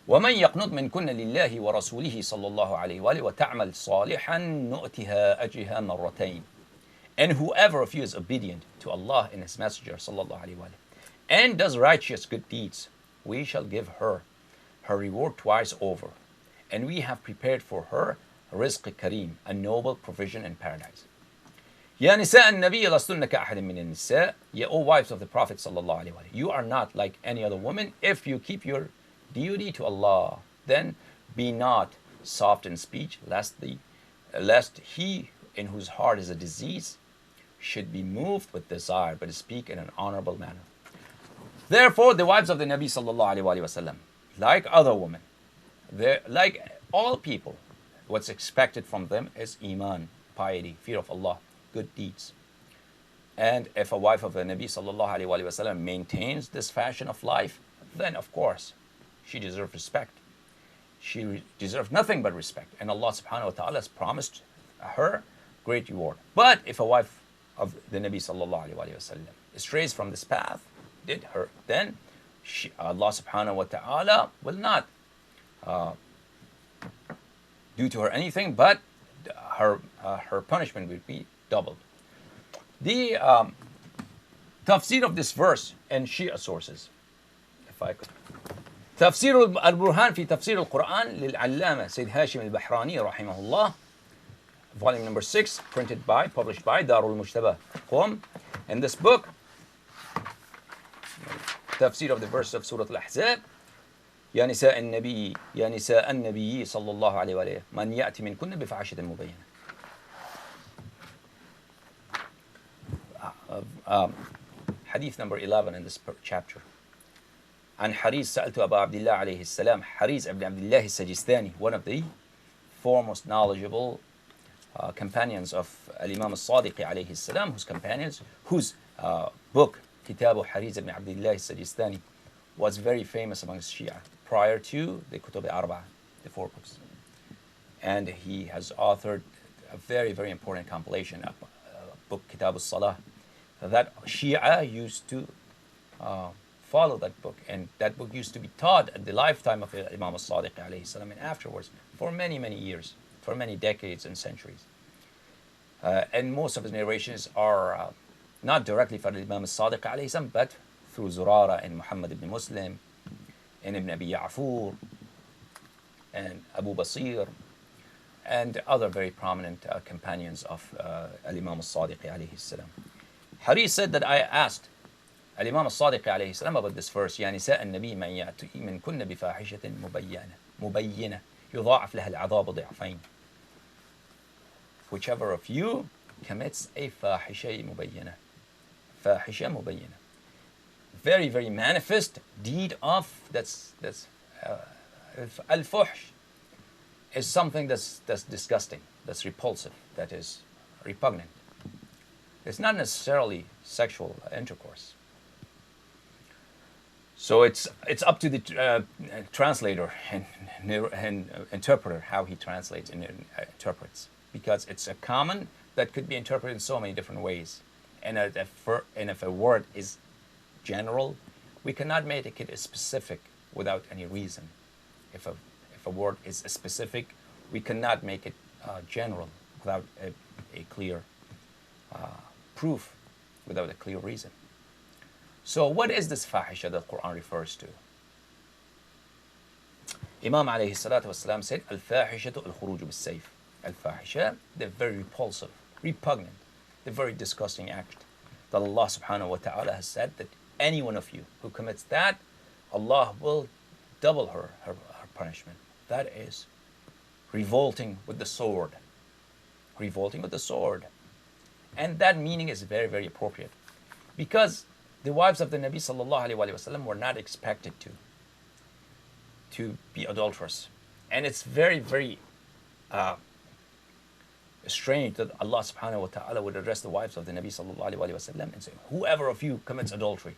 ومن يقنط منكن لله ورسوله صلى الله عليه وآله وتعمل صالحا نؤتها أجرها مرتين. And whoever of you is obedient to Allah and His Messenger sallallahu alaihi wasallam and does righteous good deeds, we shall give her her reward twice over, and we have prepared for her rizq kareem, a noble provision in paradise. يا نساء النبي لستن كأحد من النساء. Ye, O wives of the Prophet sallallahu alaihi wasallam, you are not like any other woman if you keep your duty to Allah. Then be not soft in speech, lest he in whose heart is a disease should be moved with desire, but speak in an honorable manner. Therefore, the wives of the Nabi sallallahu alaihi wasallam, like other women, like all people, what's expected from them is iman, piety, fear of Allah, good deeds. And if a wife of the Nabi sallallahu alaihi wasallam maintains this fashion of life, then of course she deserves respect. She deserves nothing but respect, and Allah subhanahu wa ta'ala has promised her great reward. But if a wife of the Nabi sallallahu alaihi wasallam strays from this path, then Allah subhanahu wa ta'ala will not do to her anything, but her punishment will be doubled. The tafsir of this verse and Shia sources, if I could تفسير البرهان في تفسير القرآن للعلامة سيد هاشم البحراني رحمه الله, volume number 6, published by Darul Mujtaba Qom. In this book, tafsir of the verse of Surah Al-Ahzab, يا نساء النبي يا نساء النبي صلى الله عليه وآله من يأتي منكن بفاحشة مبينة. Hadith number 11 in this chapter. عن حريز سألت أبا عبد الله عليه السلام, حريز ibn Abdullah al-Sajistani, one of the foremost knowledgeable companions of Imam al-Sadiq alayhi salam, whose book Kitab Hariz ibn Abdullah al-Sajistani was very famous amongst Shia prior to the Kutub al-Arba, the 4 books. And he has authored a very, very important compilation, a book Kitab al-Salah, that Shia used to follow that book, and that book used to be taught at the lifetime of Imam al-Sadiq alayhi salam and afterwards for many, many years, for many decades and centuries. And most of his narrations are not directly from Imam al-Sadiq alayhi salam, but through Zurara and Muhammad ibn Muslim and Ibn Abi Ya'fur and Abu Basir and other very prominent companions of Imam al-Sadiq alayhi salam. Haris said that I asked Imam al-Sadiq alayhi salam about this verse, يا نساء النبي من يأتي منكن بفاحشة مبينة يضاعف لها العذاب ضعفين. Whichever of you commits a fahisha mubayyana, very, very manifest deed of that's al-fuhsh is something that's disgusting, that's repulsive, that is repugnant. It's not necessarily sexual intercourse. So it's up to the translator and interpreter how he translates and interprets, because it's a common that could be interpreted in so many different ways. And if a word is general, we cannot make it specific without any reason. If a word is specific, we cannot make it general without a clear proof, without a clear reason. So what is this fahisha that the Quran refers to? Imam alayhi salatu wasalam said, Al-fahishatu al-khuruju bis-sayf. Al-fahisha, the very repulsive, repugnant, the very disgusting act that Allah subhanahu wa ta'ala has said that any one of you who commits that, Allah will double her punishment. That is revolting with the sword. Revolting with the sword. And that meaning is very, very appropriate, because the wives of the Nabi sallallahu alayhi wa sallam were not expected to be adulterous. And it's very, very strange that Allah subhanahu wa ta'ala would address the wives of the Nabi sallallahu alayhi wa sallam and say, whoever of you commits adultery,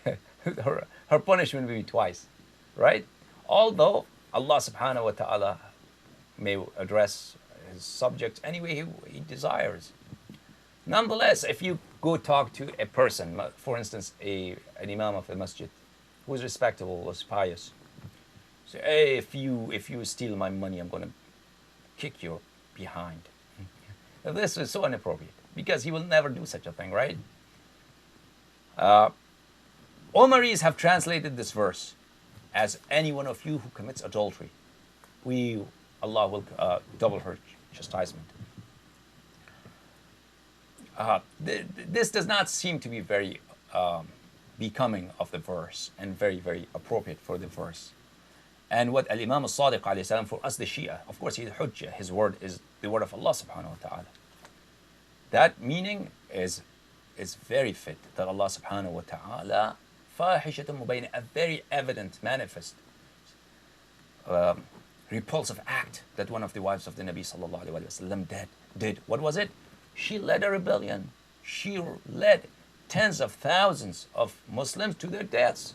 her punishment will be twice, right? Although Allah subhanahu wa ta'ala may address his subjects any way he desires. Nonetheless, if you go talk to a person, for instance, an imam of a masjid, who is respectable, who is pious, say, hey, if you steal my money, I'm going to kick you behind. This is so inappropriate, because he will never do such a thing, right? Omaris have translated this verse as any one of you who commits adultery, Allah will double her chastisement. This does not seem to be very becoming of the verse and very, very appropriate for the verse. And what Al-Imam al-Sadiq alayhi salam, for us the Shia, of course he's hujjah, his word is the word of Allah subhanahu wa ta'ala. That meaning is very fit, that Allah subhanahu wa ta'ala, fahishatun mubayna, a very evident, manifest, repulsive act that one of the wives of the Nabi sallallahu alayhi wa sallam did. What was it? She led a rebellion. She led tens of thousands of Muslims to their deaths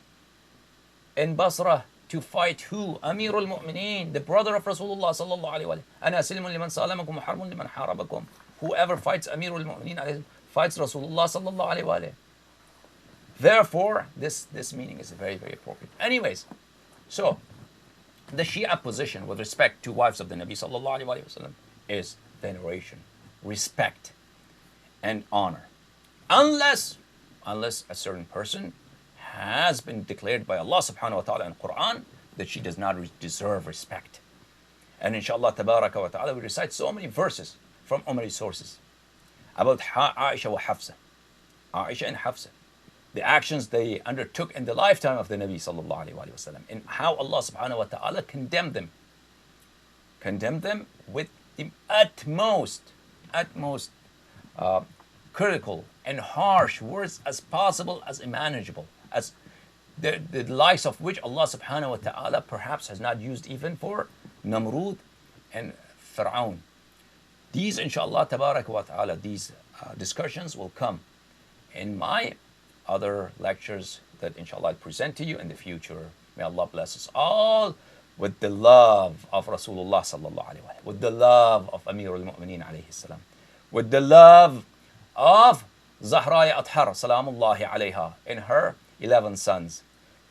in Basra to fight who? Amirul Mu'mineen, the brother of Rasulullah sallallahu alayhi wa sallam. Ana silmun liman salamakum wa harbun liman harabakum. Whoever fights Amirul Mu'mineen fights Rasulullah sallallahu alayhi wa sallam. Therefore, this meaning is very, very appropriate. Anyways, so the Shia position with respect to wives of the Nabi sallallahu alayhi wa sallam is veneration, respect, and honor, unless a certain person has been declared by Allah subhanahu wa ta'ala in Quran that she does not deserve respect. And inshallah tabaraka wa ta'ala, we recite so many verses from Umari sources about Aisha wa Hafsa. Aisha and Hafsa, the actions they undertook in the lifetime of the Nabi sallallahu alayhi wa sallam, and how Allah subhanahu wa ta'ala condemned them with the utmost critical and harsh words as possible, as imaginable, as the likes of which Allah subhanahu wa ta'ala perhaps has not used even for Namrud and Fir'aun. These, inshallah tabarak wa ta'ala, these discussions will come in my other lectures that inshallah I'll present to you in the future. May Allah bless us all with the love of Rasulullah sallallahu alaihi wasallam, with the love of Amir al-Mu'mineen alayhi salam, with the love of Zahra Athar salamullahi alayha and her 11 sons,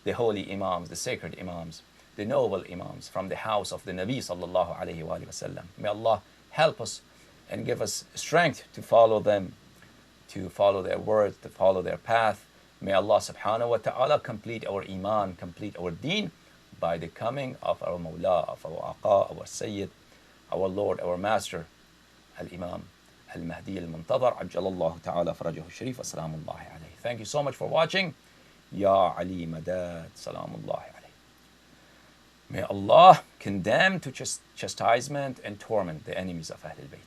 the holy imams, the sacred imams, the noble imams from the house of the Nabi sallallahu alayhi wa sallam. May Allah help us and give us strength to follow them, to follow their words, to follow their path. May Allah subhanahu wa ta'ala complete our iman, complete our deen by the coming of our Mawla, of our Aqa, our Sayyid, our Lord, our Master, Al-Imam Al-Mahdi Al-Muntadhar, Ajjalallahu ta'ala farajahu sharif, assalamu alayhi. Thank you so much for watching. Ya Ali Madad, salamullahi alayhi. May Allah condemn to chastisement and torment the enemies of Ahlul Bayt.